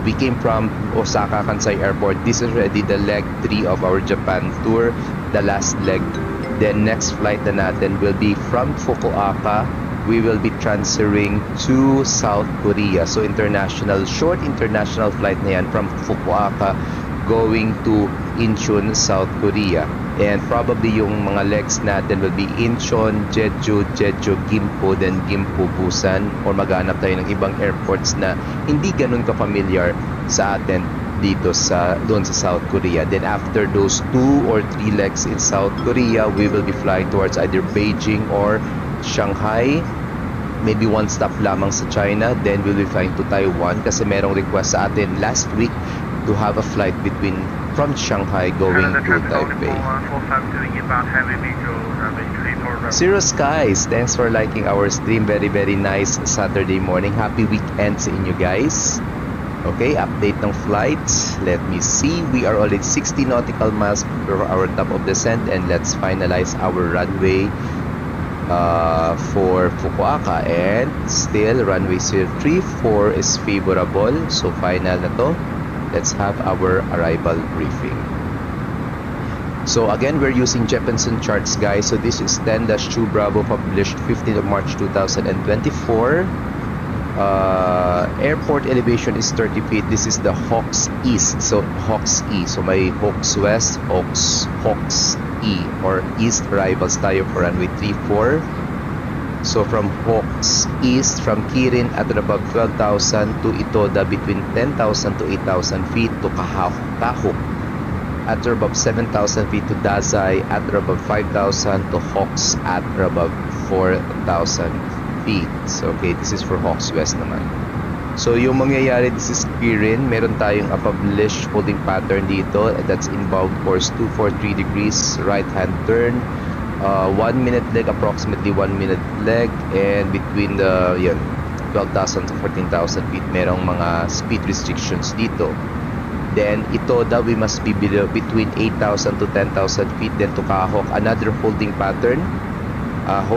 We came from Osaka-Kansai Airport. This is already the leg 3 of our Japan tour, the last leg. Then next flight na natin will be from Fukuoka. We will be transferring to South Korea. So short international flight na yan from Fukuoka going to Incheon, South Korea. And probably yung mga legs natin will be Incheon, Jeju, Gimpo, then Gimpo, Busan, or maghanap tayo ng ibang airports na hindi ganun ka-familiar sa atin dito doon sa South Korea. Then after those 2 or 3 legs in South Korea, we will be flying towards either Beijing or Shanghai. Maybe 1 stop lamang sa China, then we'll be flying to Taiwan kasi merong request sa atin last week to have a flight from Shanghai going to Taipei. Zero Skies, thanks for liking our stream. Very very nice Saturday morning. Happy weekend sa inyo guys. Okay, update ng flights. Let me see. We are already 60 nautical miles for our top of descent, and let's finalize our runway for Fukuoka. And still runway 34 is favorable, so final na to. Let's have our arrival briefing. So again, we're using Jeppesen charts guys. So this is 10-2 Bravo, published 15th of March 2024. Airport elevation is 30 feet. This is the Hawks East. So Hawks E. So may Hawks West, Hawks E, or East arrivals tayo for runway 34. So from Hawks East, from Kirin at above 12,000 to Itoda between 10,000 to 8,000 feet, to Kahuk at above 7,000 feet, to Dazai at above 5,000, to Hawks at above 4,000 feet. So okay, this is for Hawks West naman. So yung mangyayari, this is Kirin. Meron tayong a published holding pattern dito, and that's inbound course 243 degrees, right hand turn. 1 minute leg, approximately 1 minute leg, and between the 12,000 to 14,000 feet merong mga speed restrictions dito. Then Itoda, we must be below between 8,000 to 10,000 feet. Then to Kahok, another holding pattern,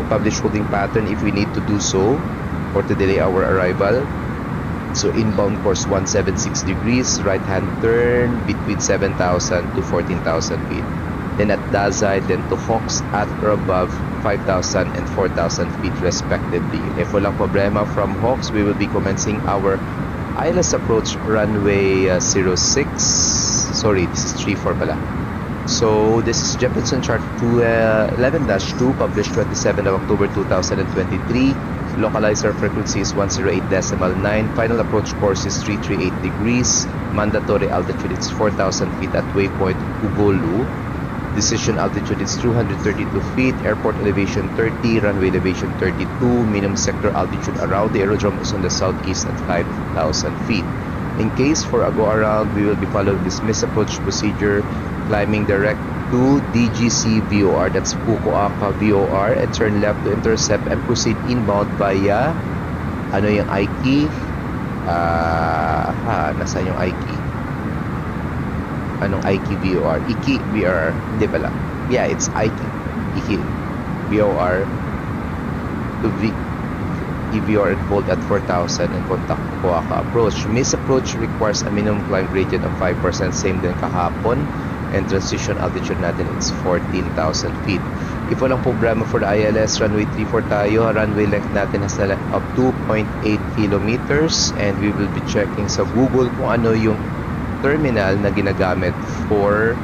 published holding pattern if we need to do so or to delay our arrival. So inbound course 176 degrees, right hand turn between 7,000 to 14,000 feet. Then at Dazai, then to Hawks at or above 5,000 and 4,000 feet respectively. If walang problema from Hawks, we will be commencing our ILS approach runway 06. Sorry, this is 34 pala. So this is Jeppesen chart 11-2, published 27 of October 2023. Localizer frequency is 108.9. Final approach course is 338 degrees. Mandatory altitude is 4,000 feet at waypoint Ugolu. Decision altitude is 232 feet. Airport elevation 30. Runway elevation 32. Minimum sector altitude around the aerodrome is on the southeast at 5,000 feet. In case for a go around, we will be following this misapproach procedure, climbing direct to DGC VOR, that's Fukuoka VOR, and turn left to intercept and proceed inbound via yung Aiki? Nasaan yung Aiki? Anong Aiki VOR? Iki VOR, hindi pala. Yeah, it's Aiki. Iki VOR to EVR and hold at 4,000 and contact Fukuoka approach. Misapproach requires a minimum climb gradient of 5%, same din kahapon. and transition altitude natin is 14,000 feet. If walang problema for the ILS, runway 34 tayo. Runway length natin has up 2.8 kilometers, and we will be checking sa Google kung ano yung terminal na ginagamit for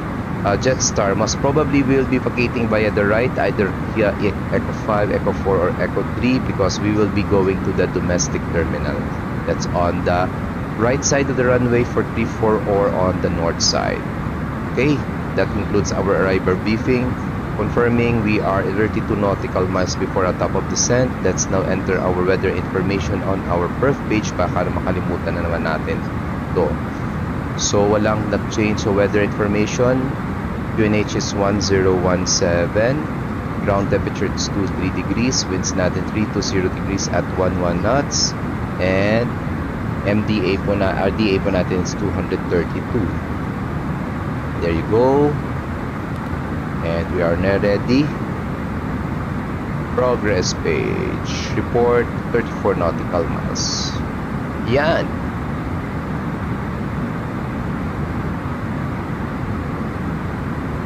Jetstar. Most probably we'll be vacating via the right, either via Echo 5, Echo 4, or Echo 3, because we will be going to the domestic terminal. That's on the right side of the runway for 34 or on the north side. Okay, that concludes our arrival briefing. Confirming we are 32 nautical miles before our top of descent. Let's now enter our weather information on our perf page baka makalimutan na naman natin ito. So walang nag-change sa weather information. QNH is 1017. Ground temperature is 23 degrees. Winds natin 320 degrees at 11 knots. And RDA po natin is 232. There you go. And we are now ready. Progress page. Report 34 nautical miles. Yan.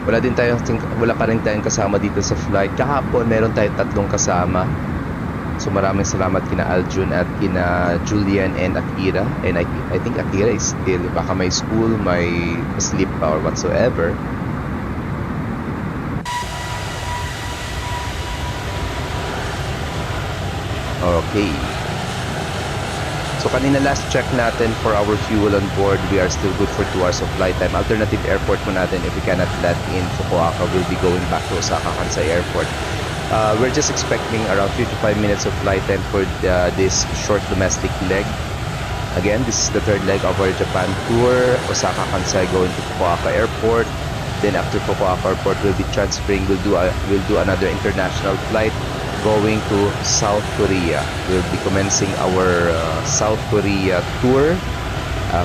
Wala pa rin tayong kasama dito sa flight. Kahapon meron tayong 3 kasama. So maraming salamat kina Aljun at kina Julian and Akira. And I think Akira is still, baka may school, may sleep or whatsoever. Okay. So kanina last check natin for our fuel on board, we are still good for 2 hours of flight time. Alternative airport mo natin if we cannot let in Fukuoka, we'll be going back to Osaka-Kansai airport. We're just expecting around 55 minutes of flight time for this short domestic leg. Again, this is the 3rd leg of our Japan tour. Osaka-Kansai going to Fukuoka airport. Then after Fukuoka airport, we'll be transferring. We'll do another international flight going to South Korea. We'll be commencing our South Korea tour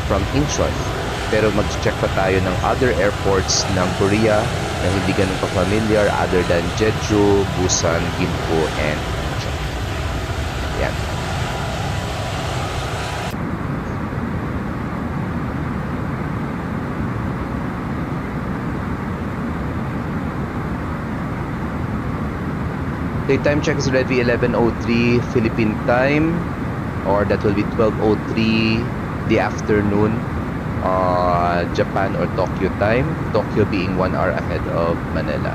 from Incheon. Pero mag-check pa tayo ng other airports ng Korea na hindi ganun ka-familiar other than Jeju, Busan, Gimpo, and Incheon. Yan. The time check is ready 11:03 Philippine time, or that will be 12:03 the afternoon Japan or Tokyo time, Tokyo being 1 hour ahead of Manila.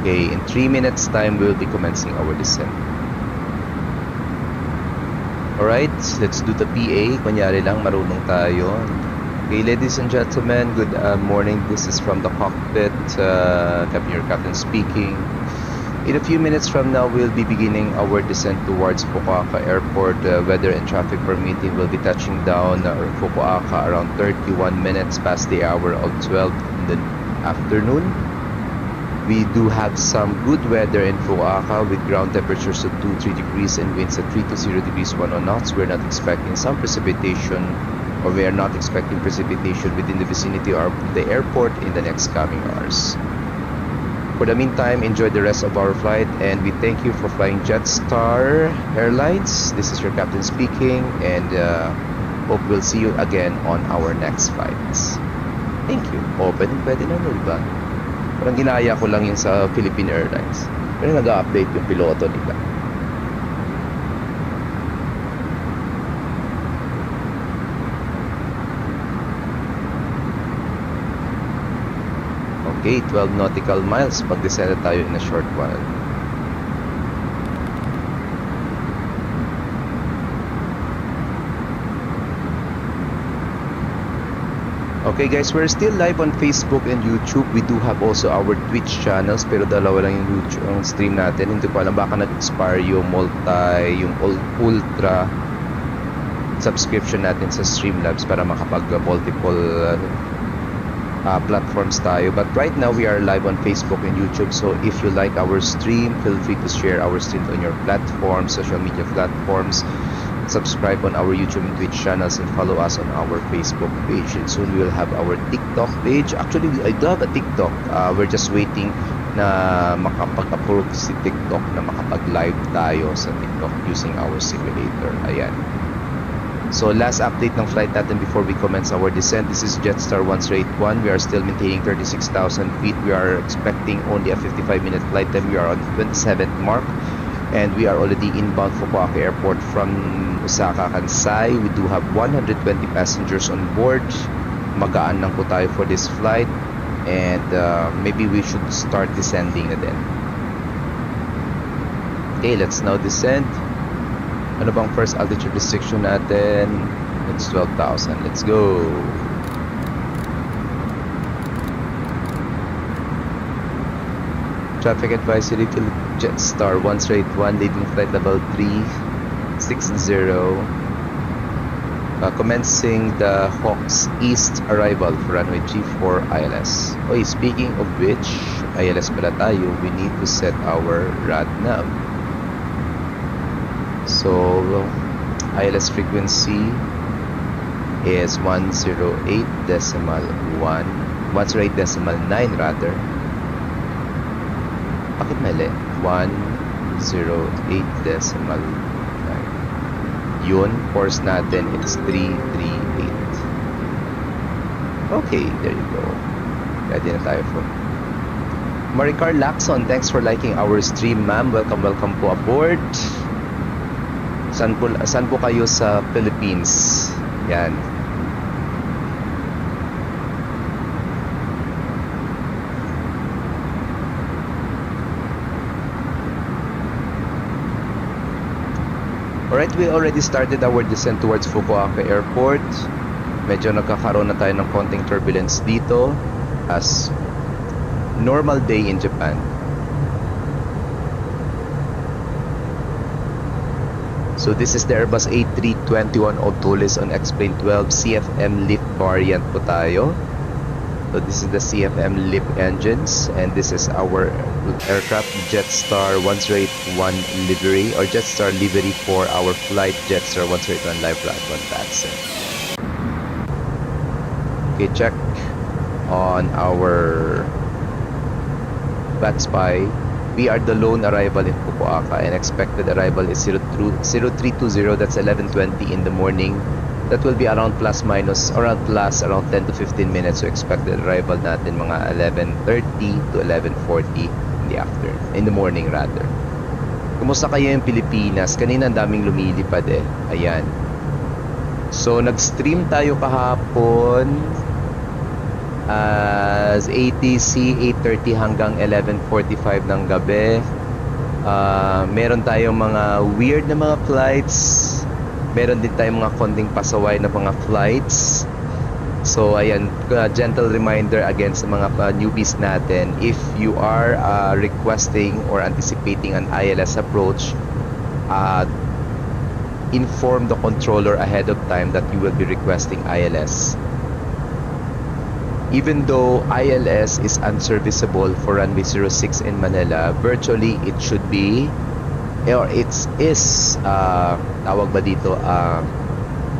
Okay, in 3 minutes time we will be commencing our descent. Alright, let's do the PA. Kunyari lang, marunong tayo. Okay, ladies and gentlemen, good morning. This is from the cockpit. Your captain speaking. In a few minutes from now, we'll be beginning our descent towards Fukuoka Airport. Weather and traffic permitting, we'll be touching down Fukuoka around 31 minutes past the hour of 12 in the afternoon. We do have some good weather in Fukuoka with ground temperatures of 2-3 degrees and winds at 3 to 0 degrees 1 knots. We're not expecting some precipitation, or we are not expecting precipitation within the vicinity of the airport in the next coming hours. For the meantime, enjoy the rest of our flight, and we thank you for flying Jetstar Airlines. This is your captain speaking, and hope we'll see you again on our next flights. Thank you. Oh, pwede na, diba? Parang ginaya ko lang yung sa Philippine Airlines. Pero nag-update yung piloto nila. Okay, 12 nautical miles. Pag-descend tayo in a short while. Okay guys, we're still live on Facebook and YouTube. We do have also our Twitch channels, pero dalawa lang yung YouTube, ang stream natin. Hindi ko alam, baka nag-expire yung ultra subscription natin sa Streamlabs para makapag-multiple platforms tayo. But right now, we are live on Facebook and YouTube. So if you like our stream, feel free to share our stream on your platforms, social media platforms. Subscribe on our YouTube and Twitch channels, and follow us on our Facebook page. And soon we will have our TikTok page. Actually, I do have a TikTok. We're just waiting na makapag-approve si TikTok na makapag-live tayo sa TikTok using our simulator. Ayan. So last update ng flight natin before we commence our descent. This is Jetstar 181. We are still maintaining 36,000 feet. We are expecting only a 55-minute flight time. We are on 27th mark. And we are already inbound Fukuoka Airport from Osaka-Kansai. We do have 120 passengers on board. Magaan lang po tayo for this flight. And maybe we should start descending na din. Okay, let's now descend. Ano bang first altitude restriction natin? It's 12,000. Let's go. Traffic advisory to Jetstar 181 leading flight level 360. Commencing the Hawks East arrival for runway G4 ILS. Oy, speaking of which, ILS pala tayo, we need to set our rad nav. So ILS frequency is 108.9 rather. Bakit mali? 108.9. Yun, course natin it's 338. Okay, there you go. Ready na tayo for Maricar Lacson, thanks for liking our stream, ma'am. Welcome po aboard. Saan po kayo sa Philippines? Yan. Alright, we already started our descent towards Fukuoka Airport. Medyo nagkakaroon na tayo ng konting turbulence dito as normal day in Japan. So this is the Airbus A321 Obtulis on X-Plane 12 CFM lift variant po tayo. So this is the CFM lift engines and this is our aircraft Jetstar 181 livery or Jetstar livery for our flight Jetstar 181 live flight on VATSIM. Okay, check on our VATSPY. We are the lone arrival in Fukuoka and expected arrival is 0320. That's 11:20 in the morning. That will be around plus 10 to 15 minutes. So expected arrival natin mga 11:30 to 11:40 in the morning rather. Kumusta kayo yung Pilipinas? Kanina ang daming lumilipad eh. Ayan. So nag-stream tayo kahapon as ATC 8:30 hanggang 11:45 ng gabi. Meron tayong mga weird na mga flights. Meron din tayong mga konting pasaway na mga flights. So ayan, gentle reminder again sa mga newbies natin, if you are requesting or anticipating an ILS approach, inform the controller ahead of time that you will be requesting ILS. Even though ILS is unserviceable for runway 06 in Manila, virtually it should be or it is tawag ba dito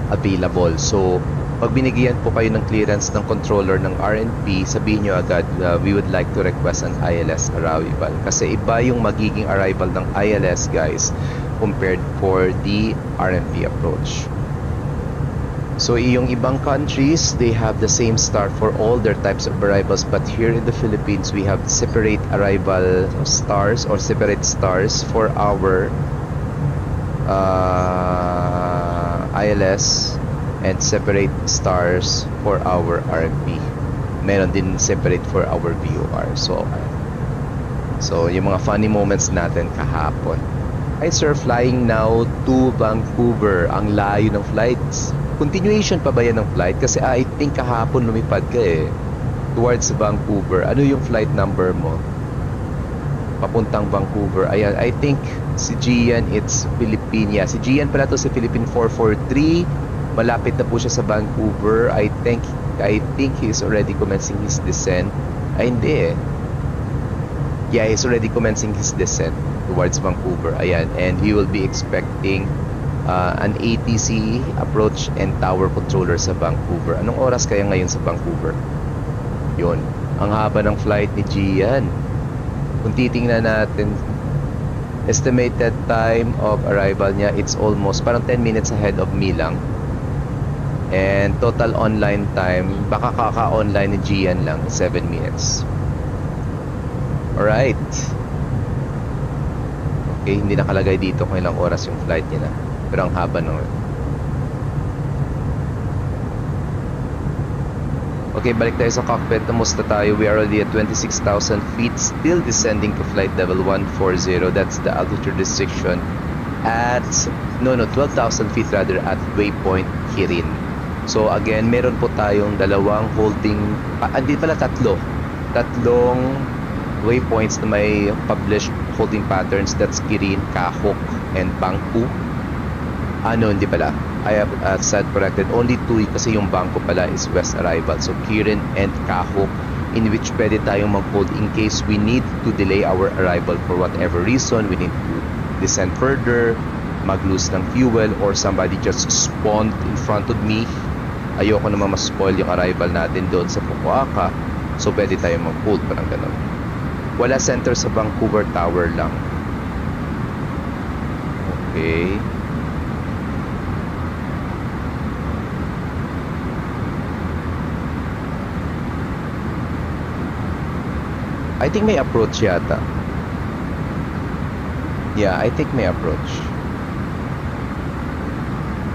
available. So pag binigyan po kayo ng clearance ng controller ng RNP, sabihin nyo agad we would like to request an ILS arrival kasi iba yung magiging arrival ng ILS guys compared for the RNP approach. So yung ibang countries, they have the same start for all their types of arrivals, but here in the Philippines, we have separate arrival stars or separate stars for our ILS and separate stars for our RMP. Meron din separate for our VOR. So yung mga funny moments natin kahapon. Hi sir, flying now to Vancouver. Ang layo ng flights. Continuation pa ba yan ng flight? Kasi I think kahapon lumipad ka eh towards Vancouver. Ano yung flight number mo? Papuntang Vancouver. Ayan, I think si Gian, it's Philippine. Yeah, si Gian pala to sa Philippine 443. Malapit na po siya sa Vancouver. I think he's already commencing his descent. Ay, hindi eh. Yeah, he's already commencing his descent towards Vancouver. Ayan, and he will be expecting an ATC approach and tower controller sa Vancouver. Anong oras kaya ngayon sa Vancouver? Yun. Ang haba ng flight ni Gian. Kung titingnan natin, estimated time of arrival niya, it's almost parang 10 minutes ahead of me lang. And total online time, baka kaka-online ni Gian lang, 7 minutes. Alright. Okay, hindi nakalagay dito kung ilang oras yung flight niya na. Pero ang haba nung... Okay, balik tayo sa cockpit. Kamusta tayo? We are already at 26,000 feet, still descending to flight level 140. That's the altitude restriction at 12,000 feet rather at waypoint Kirin. So again, meron po tayong dalawang holding, hindi pala tatlong waypoints na may published holding patterns. That's Kirin, Kahok, and Bangku. Hindi pala. I have said corrected. Only 2 kasi yung Bangko pala is west arrival. So Kirin and Kahok, in which pwede tayong mag-hold in case we need to delay our arrival for whatever reason. We need to descend further, mag-lose ng fuel, or somebody just spawned in front of me. Ayoko naman mas-spoil yung arrival natin doon sa Fukuoka. So pwede tayong mag-hold, parang ganun. Wala center sa Vancouver Tower lang. Okay. I think may approach yata. Yeah, I think may approach.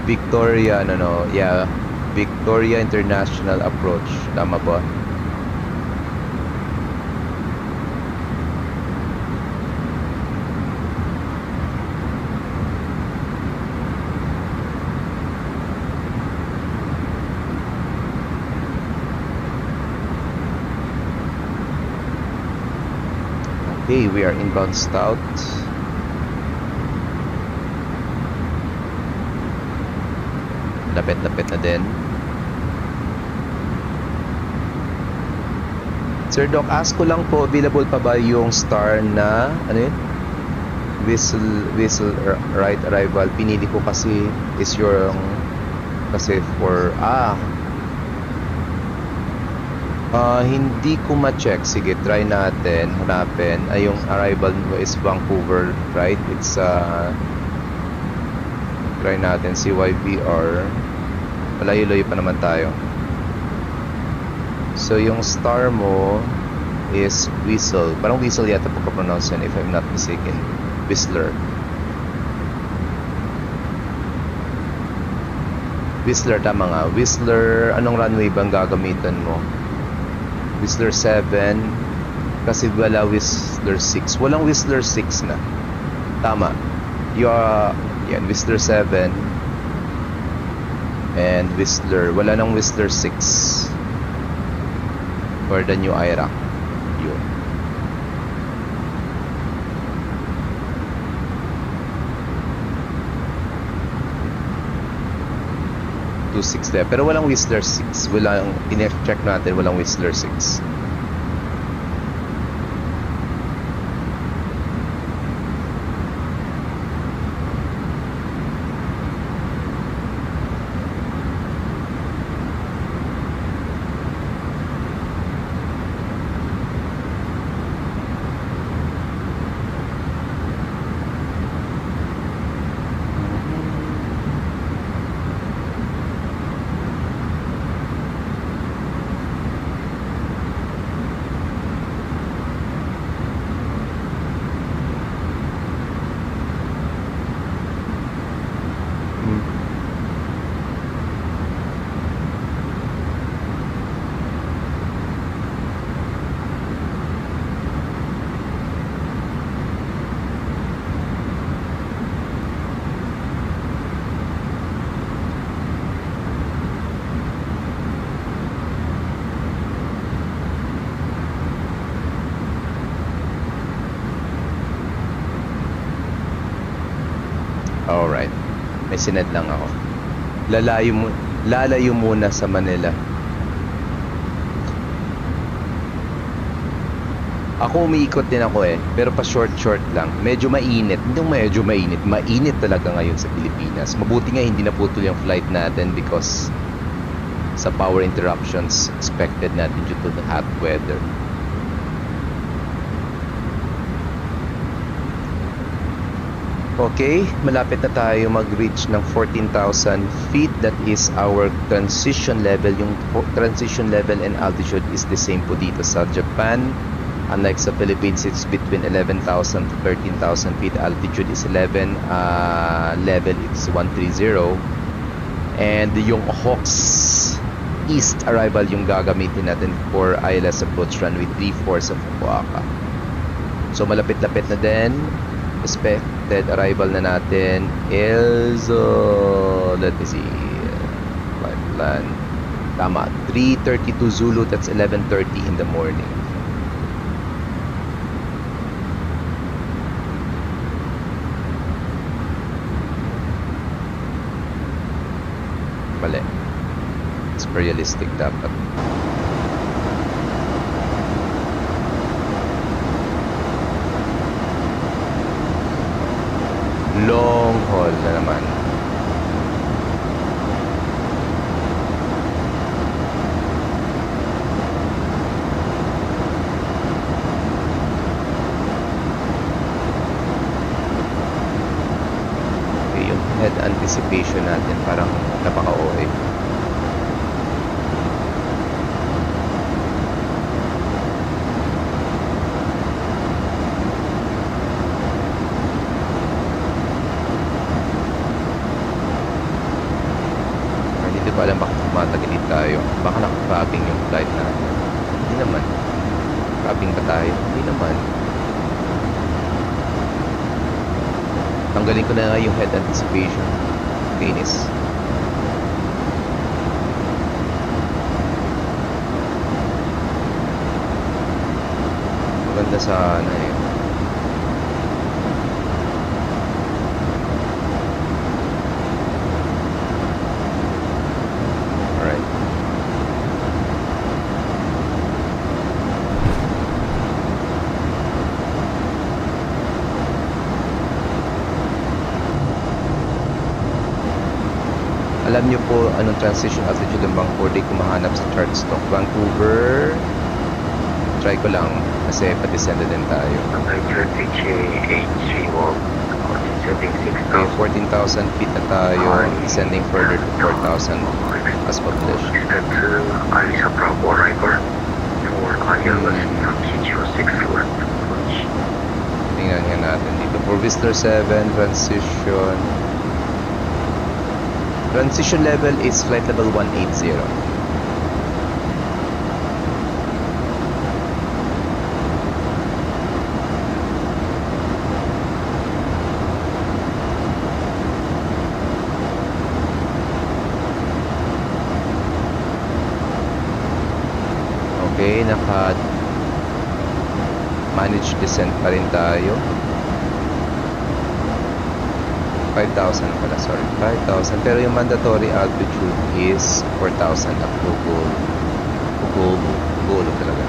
Victoria, yeah. Victoria International approach. Tama ba? Okay, we are inbound stout. Lapit-lapit na din. Sir Doc, ask ko lang po, available pa ba yung star na, whistle right arrival? Pinili ko kasi is yung, kasi for, hindi ko ma-check. Sige, try natin. Hanapin. Yung arrival mo is Vancouver, right? It's, try natin. CYVR. Malayo-layo pa naman tayo. So, yung star mo is Whistle. Parang Whistle yata pagka-pronounce yan, if I'm not mistaken. Whistler. Whistler, tama nga. Whistler, anong runway bang gagamitan mo? Whistler 7 kasi wala Whistler 6. Walang Whistler 6 na. Tama. Yan, Whistler 7 and Whistler. Wala nang Whistler 6 for the new IRAC. Yun. there. Pero walang Whistler 6. Walang, in-check natin, walang Whistler 6. Alright. May sinad lang ako. Lalayo muna sa Manila. Ako umiikot din ako pero pa short lang. Medyo mainit. Hindi medyo mainit. Mainit talaga ngayon sa Pilipinas. Mabuti nga hindi naputol yung flight natin because sa power interruptions expected natin due to the hot weather. Okay, malapit na tayo mag-reach ng 14,000 feet. That is our transition level. Yung transition level and altitude is the same po dito sa Japan. Unlike sa Philippines, it's between 11,000 to 13,000 feet. Altitude is 11. Level is 130. And yung Hawks East arrival yung gagamitin natin for ILS approach runway 34 sa Fukuoka. So malapit-lapit na din. Expected arrival na natin is let me see, flight plan, tama, 3:32 Zulu. That's 11:30 in the morning. Mali, it's realistic dapat. Long haul na naman. Okay, yung head anticipation natin parang napaka-OA. Hindi ko alam bakit tumatagilid tayo. Baka naka-crabbing yung flight natin. Hindi naman. Crabbing ba tayo? Hindi naman. Tanggalin ko na nga yung head anticipation. Finish. Maganda sana eh. Alright. Alam niyo po anong transition altitude ng Vancouver kung mahanap sa chart stock. Vancouver, try ko lang kasi pa-descend din tayo. Okay, 14,000 feet na tayo, descending further to 4,000 as published. Tingnan nga natin dito. For Visitor 7, transition. Transition level is flight level 180. Okay, naka-manage descent pa rin tayo. 5,000 pala, sorry. 5,000. Pero yung mandatory altitude is 4,000 at Fukuoka talaga.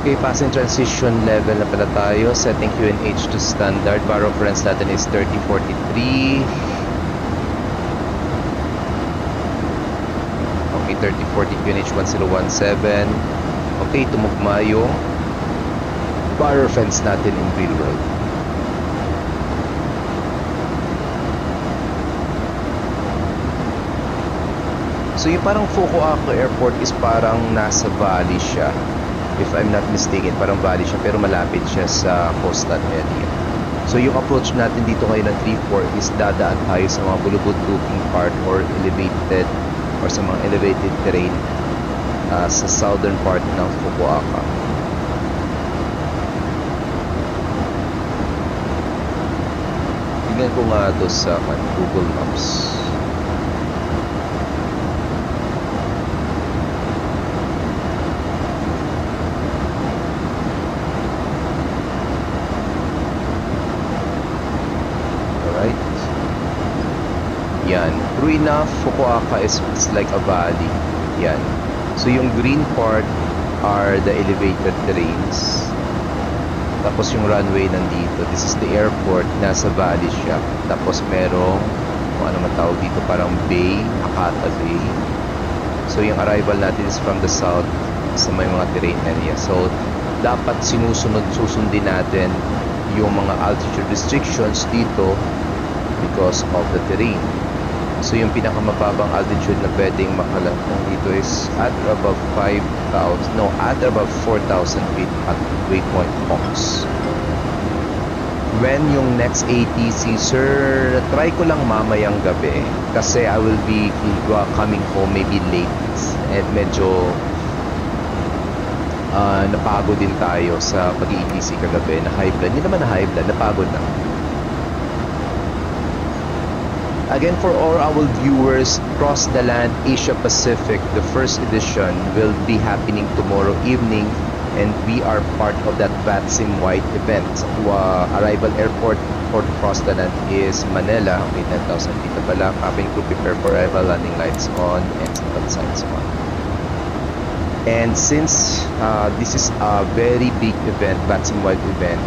Okay, passing transition level na pala tayo. Setting QNH to standard. Bar reference natin is 3043. Okay, 3040 QNH 1017. Okay, tumugma yung bar reference natin in real world. So yung parang Fukuoka Airport is parang nasa valley siya. If I'm not mistaken, parang valley siya pero malapit siya sa coastal area. So yung approach natin dito ngayon ng 34 is dadaan tayo sa mga bulubud-looking part or elevated or sa mga elevated terrain sa southern part ng Fukuoka. Tingnan ko nga ito sa Google Maps. Yan. True enough, Fukuoka is like a valley. Yan. So yung green part are the elevated terrains. Tapos yung runway nandito. This is the airport. Nasa valley siya. Tapos merong, kung ano man tawag dito, parang bay, Akata Bay. So yung arrival natin is from the south sa may mga terrain area. So dapat susundin natin yung mga altitude restrictions dito because of the terrain. So yung pinakamababang altitude na pwedeng makalapang dito is at above 4,000 feet at waypoint Hawks. When yung next ATC, sir, try ko lang mamayang gabi kasi I will be coming home maybe late at medyo napagod din tayo sa pag-ATC kagabi na high blood. Hindi naman na high blood, napagod na. Again, for all our viewers, Cross the Land Asia Pacific, the first edition will be happening tomorrow evening, and we are part of that VATSIM White event. Arrival airport for Cross the Land is Manila. Okay, 10,000 feet na pala. Cabin crew prepare for arrival, landing lights on, and seatbelt signs on. And since this is a very big event, VATSIM White event,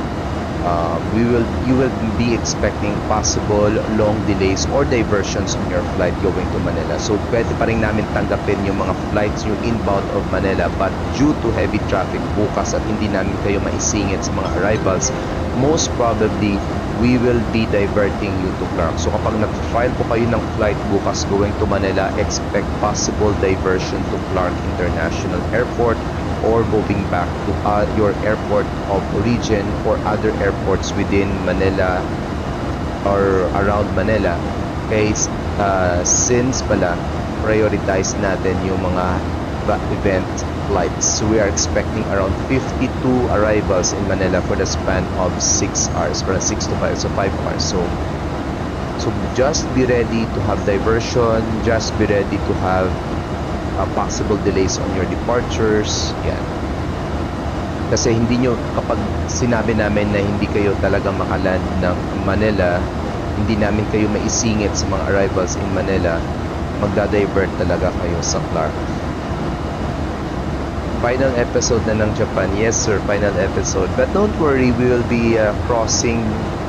you will be expecting possible long delays or diversions on your flight going to Manila. So pwede pa rin namin tanggapin yung mga flights yung inbound of Manila, but due to heavy traffic bukas at hindi namin kayo maisingit sa mga arrivals, most probably we will be diverting you to Clark. So kapag nag-file po kayo ng flight bukas going to Manila, expect possible diversion to Clark International Airport or moving back to your airport of origin or other airports within Manila or around Manila. Okay, since pala prioritize natin yung mga event flights. So we are expecting around 52 arrivals in Manila for the span of 6 hours, from 6 to 5, so 5 hours. So just be ready to have diversion, just be ready to have possible delays on your departures. Yan. Kasi hindi nyo, kapag sinabi namin na hindi kayo talaga makaland ng Manila, hindi namin kayo maisingit sa mga arrivals in Manila, magda-divert talaga kayo sa Clark. Final episode na ng Japan. Yes sir, final episode. But don't worry, we will be crossing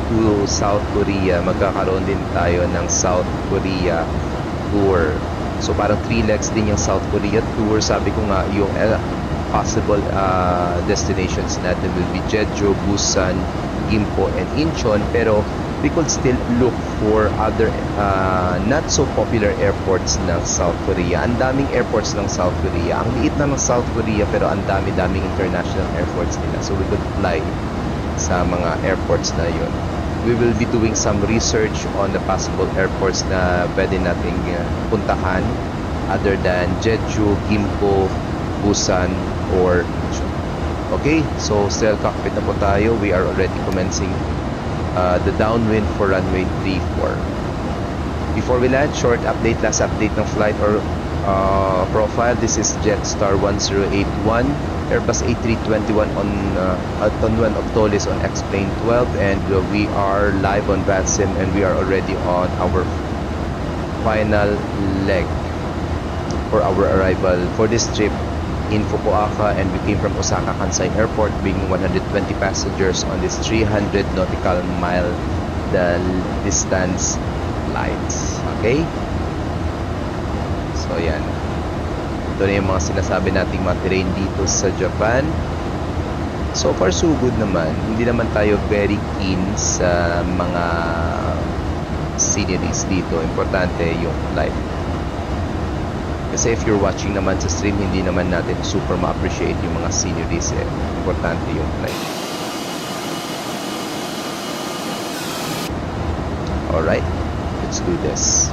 to South Korea. Magkakaroon din tayo ng South Korea tour. So parang 3 legs din yung South Korea tour. Sabi ko nga yung possible destinations natin will be Jeju, Busan, Gimpo, and Incheon. Pero we could still look for other not so popular airports ng South Korea. Ang daming airports ng South Korea. Ang liit na ng South Korea pero ang daming international airports nila. So we could fly sa mga airports na yun. We will be doing some research on the possible airports na pwede nating puntahan other than Jeju, Gimpo, Busan, or Incheon. Okay, so still cockpit na po tayo. We are already commencing the downwind for runway 34. Before we land, short update, last update ng flight or profile. This is Jetstar 1081, Airbus A321 on Tonwan of Tolis on X-Plane 12, and we are live on VATSIM, and we are already on our final leg for our arrival for this trip in Fukuoka, and we came from Osaka-Kansai Airport bringing 120 passengers on this 300 nautical mile the distance flights. Okay? So yan. Ito na yung mga sinasabi nating mga terrain dito sa Japan. So far so good naman. Hindi naman tayo very keen sa mga sceneries dito. Importante yung flight. Kasi if you're watching naman sa stream, hindi naman natin super ma-appreciate yung mga sceneries eh. Importante yung flight. Alright, let's do this.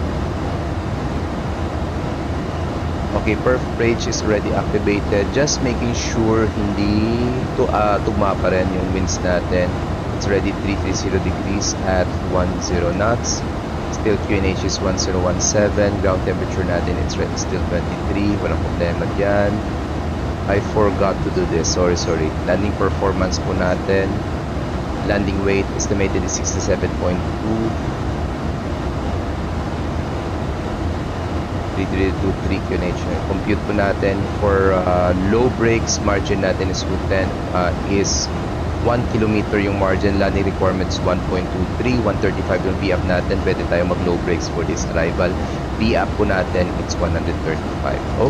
Okay, perf bridge is already activated. Just making sure hindi tugma pa rin yung winds natin. It's already 330 degrees at 10 knots. Still QNH is 1017. Ground temperature natin, it's still 23. Walang problema dyan. I forgot to do this. Sorry. Landing performance po natin. Landing weight estimated is 67.2. 3323 QNH. Compute po natin for low brakes. Margin natin is 10 is 1 kilometer yung margin. Landing requirements 1.23. 135 yung VF natin. Pwede tayo mag low brakes for this arrival. V-up po natin, it's 135.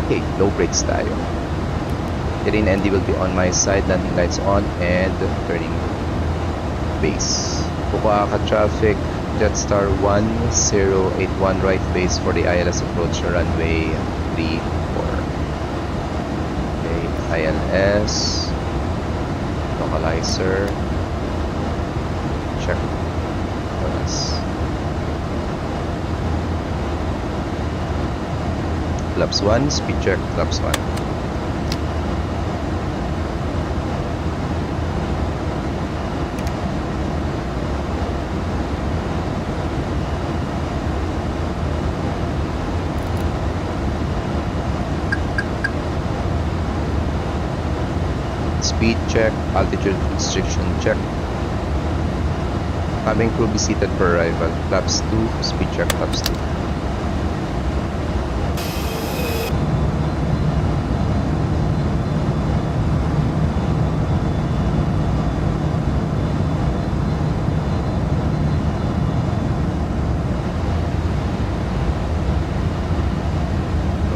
Okay, low brakes tayo. Terrain ND will be on my side, landing lights on, and turning base. Fukuoka traffic, Jetstar 1081 right base for the ILS approach, runway 34. Okay, ILS, localizer, check. Flaps 1, speed check, flaps 1. Speed check, altitude restriction check. Cabin crew be seated for arrival. Flaps 2, speed check, flaps 2.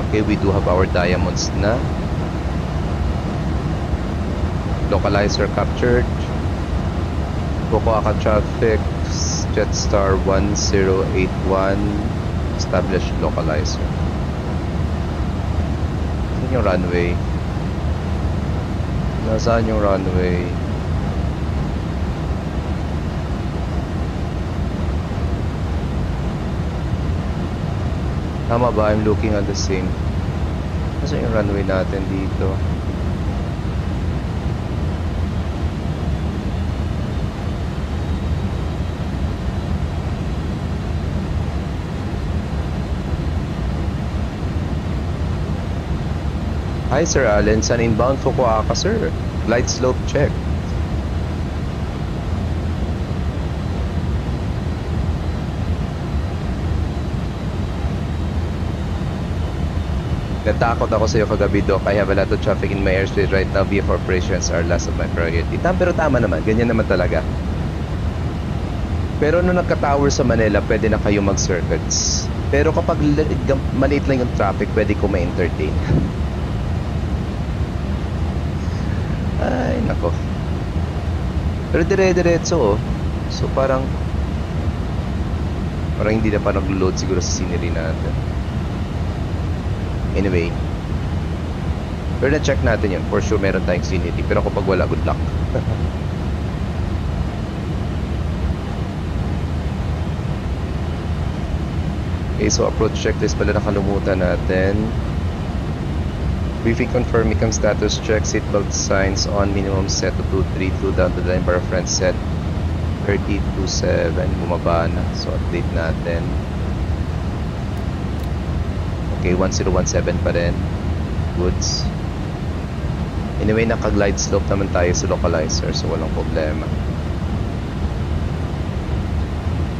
Okay, we do have our diamonds na. Localizer captured. Fukuoka traffic, Jetstar 1081, establish localizer. Saan yung runway? Nasaan yung runway? Tama ba? I'm looking at the same. Nasaan yung runway natin dito? Hi Sir Allen, saan inbound Fukuoka sir? Light slope check. Natakot ako sa iyo kagabi, Doc. I have a lot of traffic in my airspace right now. VF operations are last of my priority. Pero tama naman, ganyan naman talaga. Pero nung nagka-tower sa Manila, pwede na kayo mag-circuits. Pero kapag maliit lang yung traffic, pwede ko ma-entertain. Ay, nako. Pero dire-diretso, oh. So parang hindi na pa nag-load siguro sa scenery natin. Anyway, pero na-check natin yun. For sure meron tayong scenery. Pero kapag wala, good luck. Okay, so approach checklist pala nakalimutan natin. Briefing confirm ikang status check. Seatbelt signs on, minimum set to 232 down to the line bar front set 3027. Bumaba na. So update natin. Okay, 1017 pa rin. Goods. Anyway, naka-glide slope naman tayo sa localizer, so walang problema.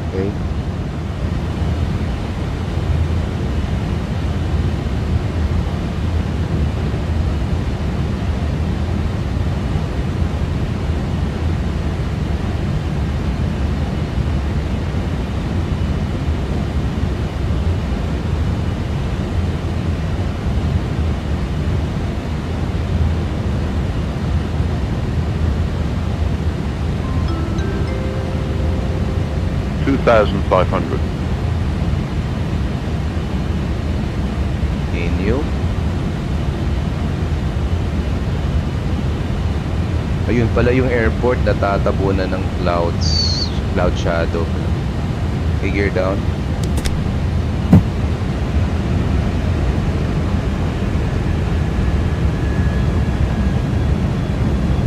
Okay. $2,500. Continue. Ayun pala yung airport, natatabunan ng clouds, cloud shadow. Okay, gear down.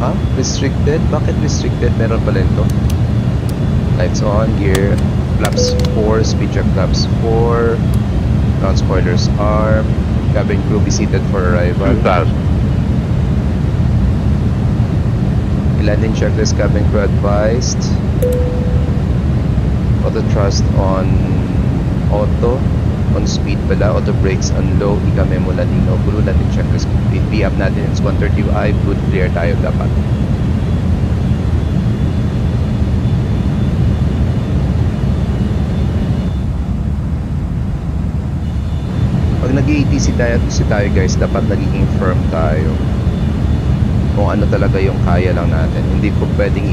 Huh? Restricted? Bakit restricted? Meron pala ito. Lights on, gear, flaps 4, speed check flaps 4, ground spoilers arm, cabin crew be seated for arrival. 2,000. Landing checklist, cabin crew advised. Auto thrust on auto, on speed pala, auto brakes on low, ika memo landing no, blue landing checklist complete. V-up natin is 135, good clear tayo dapat. nag-ATC tayo guys, dapat nagiging firm tayo kung ano talaga yung kaya lang natin. Hindi po pwedeng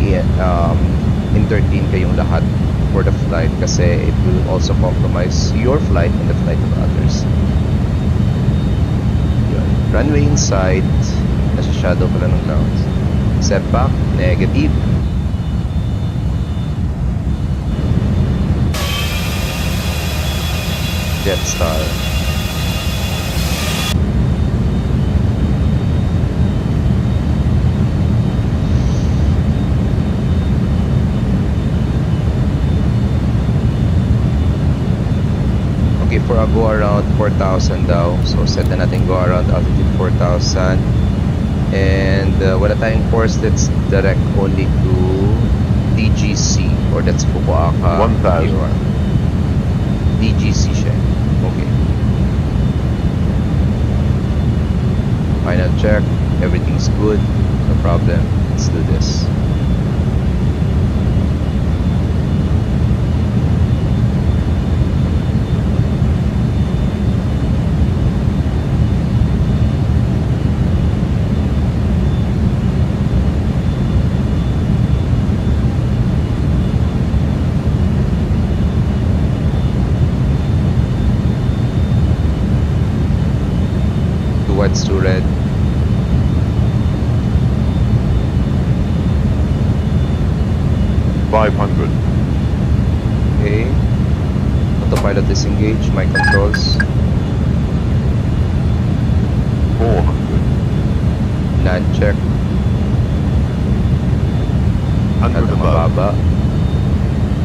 entertain kayong lahat for the flight kasi it will also compromise your flight and the flight of others. Yun. Runway in sight, nasa shadow pala ng clouds. Setback, negative. Jetstar. Okay, for a go around 4,000 daw. So set na natin go around altitude 4,000. And wala tayong course that's direct only to DGC or that's Fukuoka. 1,000. DGC siya. Okay. Final check. Everything's good. No problem. Let's do this. Towards to red. $500. Okay. Autopilot disengage. My controls. $400. Land check. 100 At above. mababa.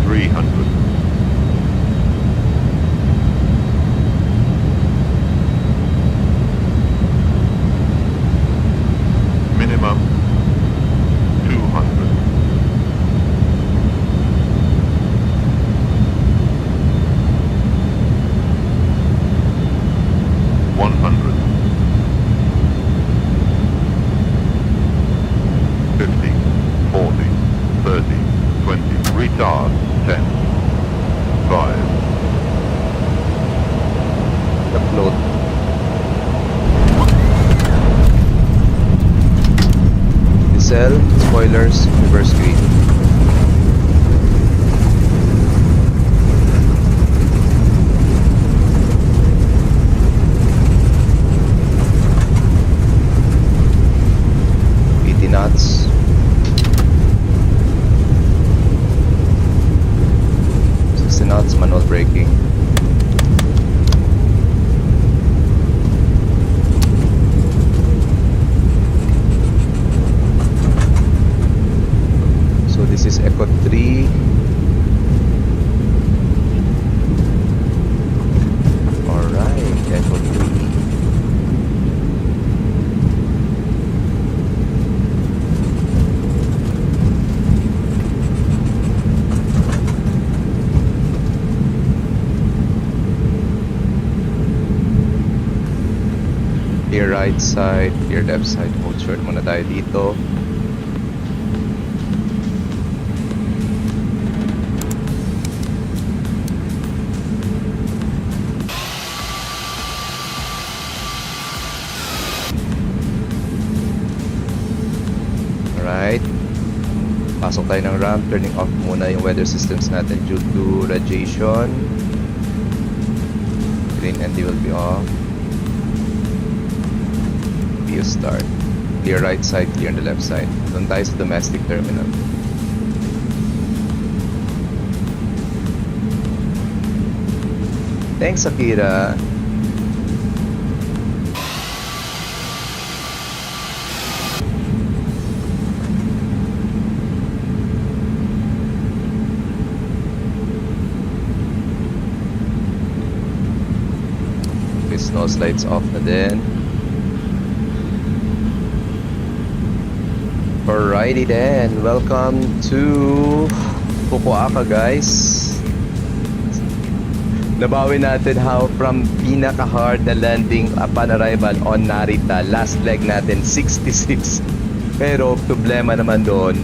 300. Minimum 200. $100. 50, 40, 30, 20. Retard 10, 5. The float. Diesel, spoilers, reverse grid. Knots. Knots, manual braking. So this is Echo 3. Alright, Echo 3. Clear right side, clear left side. Hold short muna tayo dito. Alright. Pasok tayo ng ramp. Turning off muna yung weather systems natin due to radiation. Green and they will be off. Start. Clear right side, clear on the left side. Doon tayo sa domestic terminal. Thanks, Akira. Okay, snow slides off na din. Alrighty then, welcome to Fukuoka guys. Nabawi natin how from pinaka-hard na landing upon arrival on Narita. Last leg natin 66. Pero problema naman doon,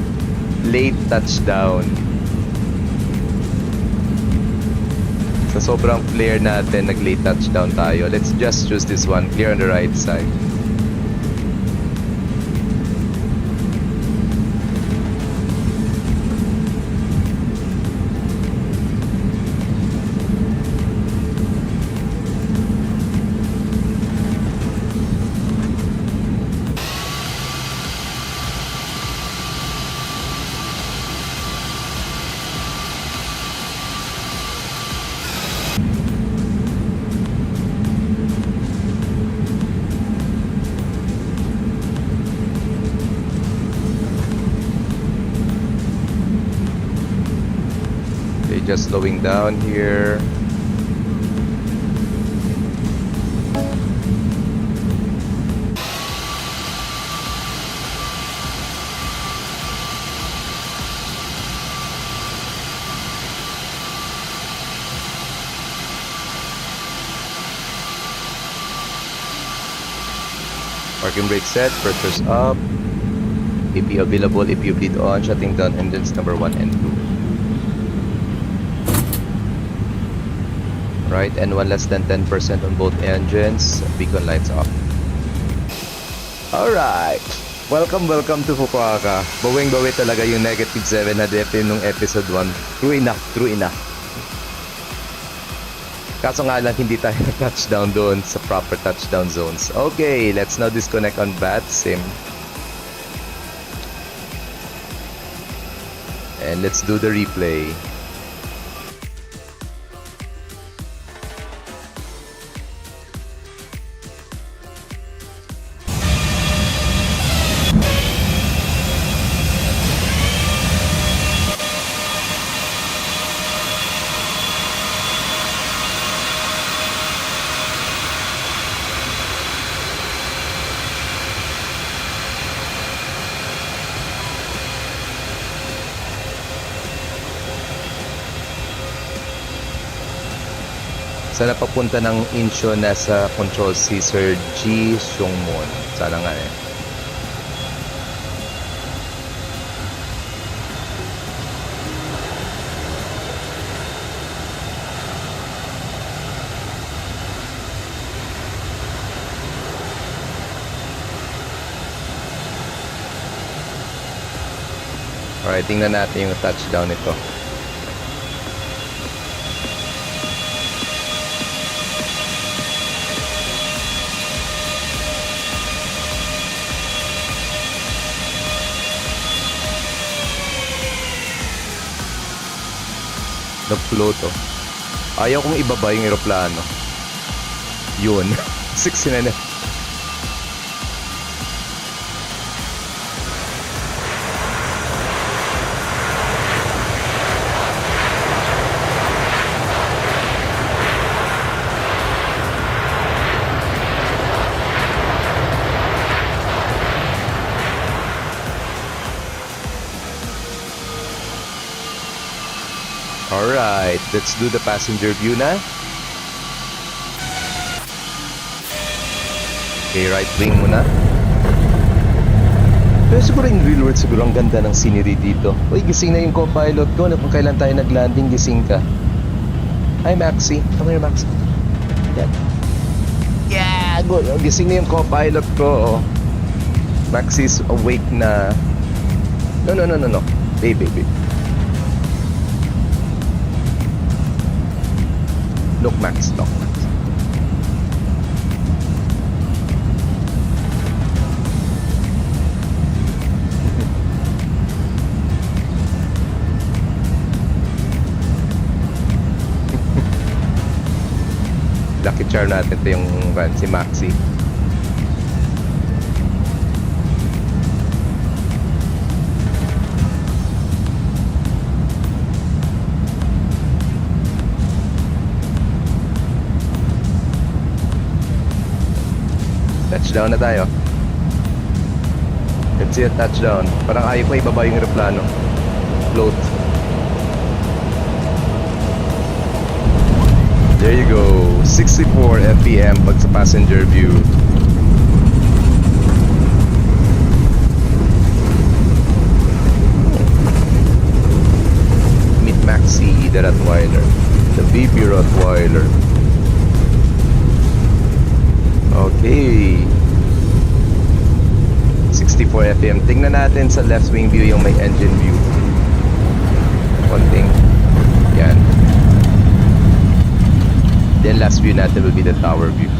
late touchdown. Sa sobrang flare natin, nag-late touchdown tayo. Let's just choose this one. Clear on the right side. Okay, just slowing down here. Parking brake set, pressure's up. AP available, AP bleed on, shutting down engines number 1 and 2. Right, and 1 less than 10% on both engines, beacon lights off. Alright, welcome to Fukuoka. Bawing-bawi talaga yung -7 na DF nung episode 1. True enough. Kaso nga lang hindi tayo touchdown doon sa proper touchdown zones. Okay, let's now disconnect on VATSIM. And let's do the replay. Sana papunta ng insyo nasa control si Sir G. Sungmon. Sana nga eh. Alright, tingnan natin yung touchdown nito. Nag-float oh. Ayaw kong ibaba yung aeroplano. Yun. 69 na. Alright, let's do the passenger view na. Okay, right wing muna. Pero siguro in real world, siguro ang ganda ng scenery dito. Uy, gising na yung co-pilot ko. Kung kailan tayo nag-landing, gising ka. Hi, Maxi. Come here, Maxi. Yan. Yeah, good. Gising na yung co-pilot ko. Oh. Maxi's awake na. No. Baby. Look, Max. Lucky charm natin ito yung si Maxi. Touchdown na tayo. Let's see a touchdown. Parang ayaw ko ibaba yung aeroplano. Float. There you go. 64 FPM pag sa passenger view. Meet Maxi, the Rottweiler. The baby Rottweiler. Okay. 64 FM. Tingnan natin sa left wing view yung may engine view. Konting. Yan. Then last view natin will be the tower view.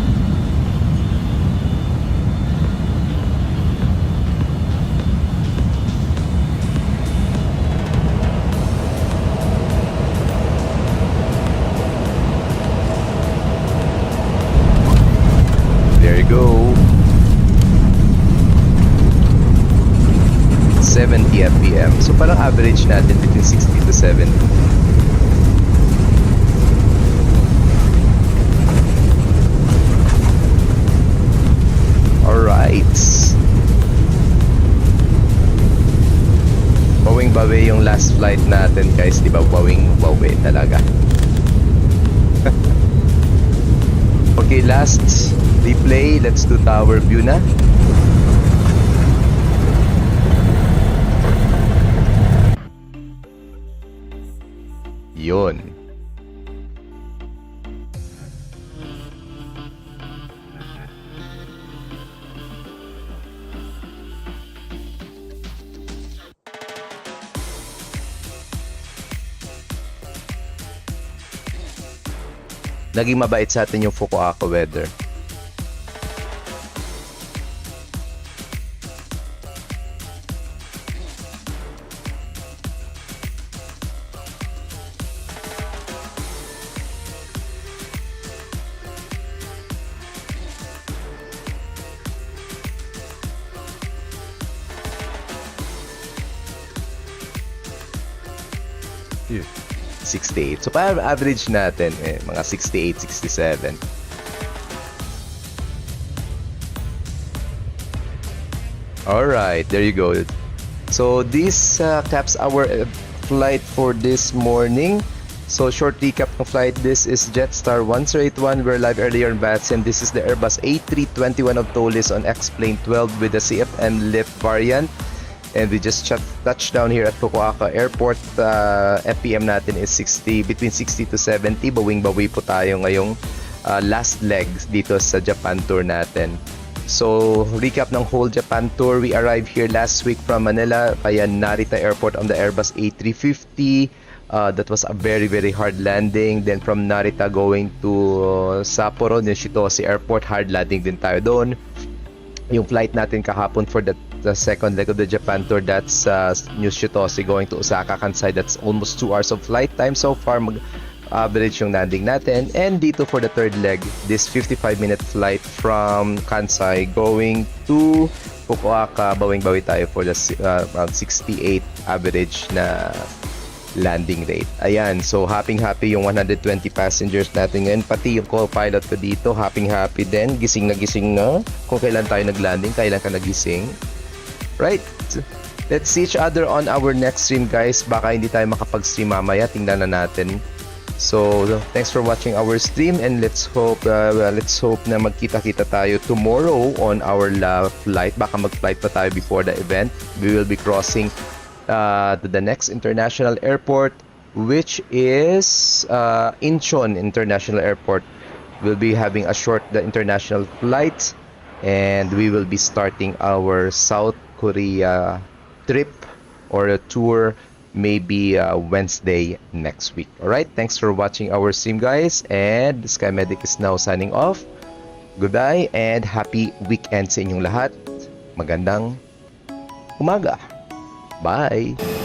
There you go. 70 FPM. So parang average natin between 60 to 70. Alright. Bawing-bawi yung last flight natin, guys. Di ba? Bawing-bawi talaga. Okay, last replay. Let's do tower view na. Yun. Naging mabait sa atin yung Fukuoka weather. Yeah. 68. So, para average natin, mga 68, 67. Alright, there you go. So, this caps our flight for this morning. So, short recap ng flight. This is Jetstar 1081. We're live earlier in VATSIM. This is the Airbus A321 of Tolis on X-Plane 12 with the CFM lift variant. And we just touched down here at Fukuoka Airport. FPM natin is 60, between 60 to 70. Bawing-bawi po tayo ngayong last legs dito sa Japan tour natin. So, recap ng whole Japan tour. We arrived here last week from Manila via Narita Airport on the Airbus A350. That was a very, very hard landing. Then from Narita going to Sapporo, Nishitoshi Airport. Hard landing din tayo doon. Yung flight natin kahapon for the second leg of the Japan tour, that's New Shitoshi going to Osaka-Kansai. That's almost 2 hours of flight time so far. Average yung landing natin. And dito for the third leg, this 55-minute flight from Kansai going to Fukuoka. Bawing-bawi tayo for the 68 average na landing rate. Ayan, so happy yung 120 passengers natin ngayon. Pati yung co-pilot ko dito, happy din. Gising na kung kailan tayo naglanding, kailan ka nagising. Right? Let's see each other on our next stream, guys. Baka hindi tayo makapag-stream mamaya. Tingnan na natin. So, thanks for watching our stream and let's hope na magkita-kita tayo tomorrow on our flight. Baka mag-flight pa tayo before the event. We will be crossing to the next international airport, which is Incheon International Airport. We'll be having a short international flight and we will be starting our South Korea trip or a tour maybe Wednesday next week. Alright, thanks for watching our stream, guys, and Sky Medic is now signing off. Goodbye and happy weekend sa inyong lahat. Magandang umaga. Bye!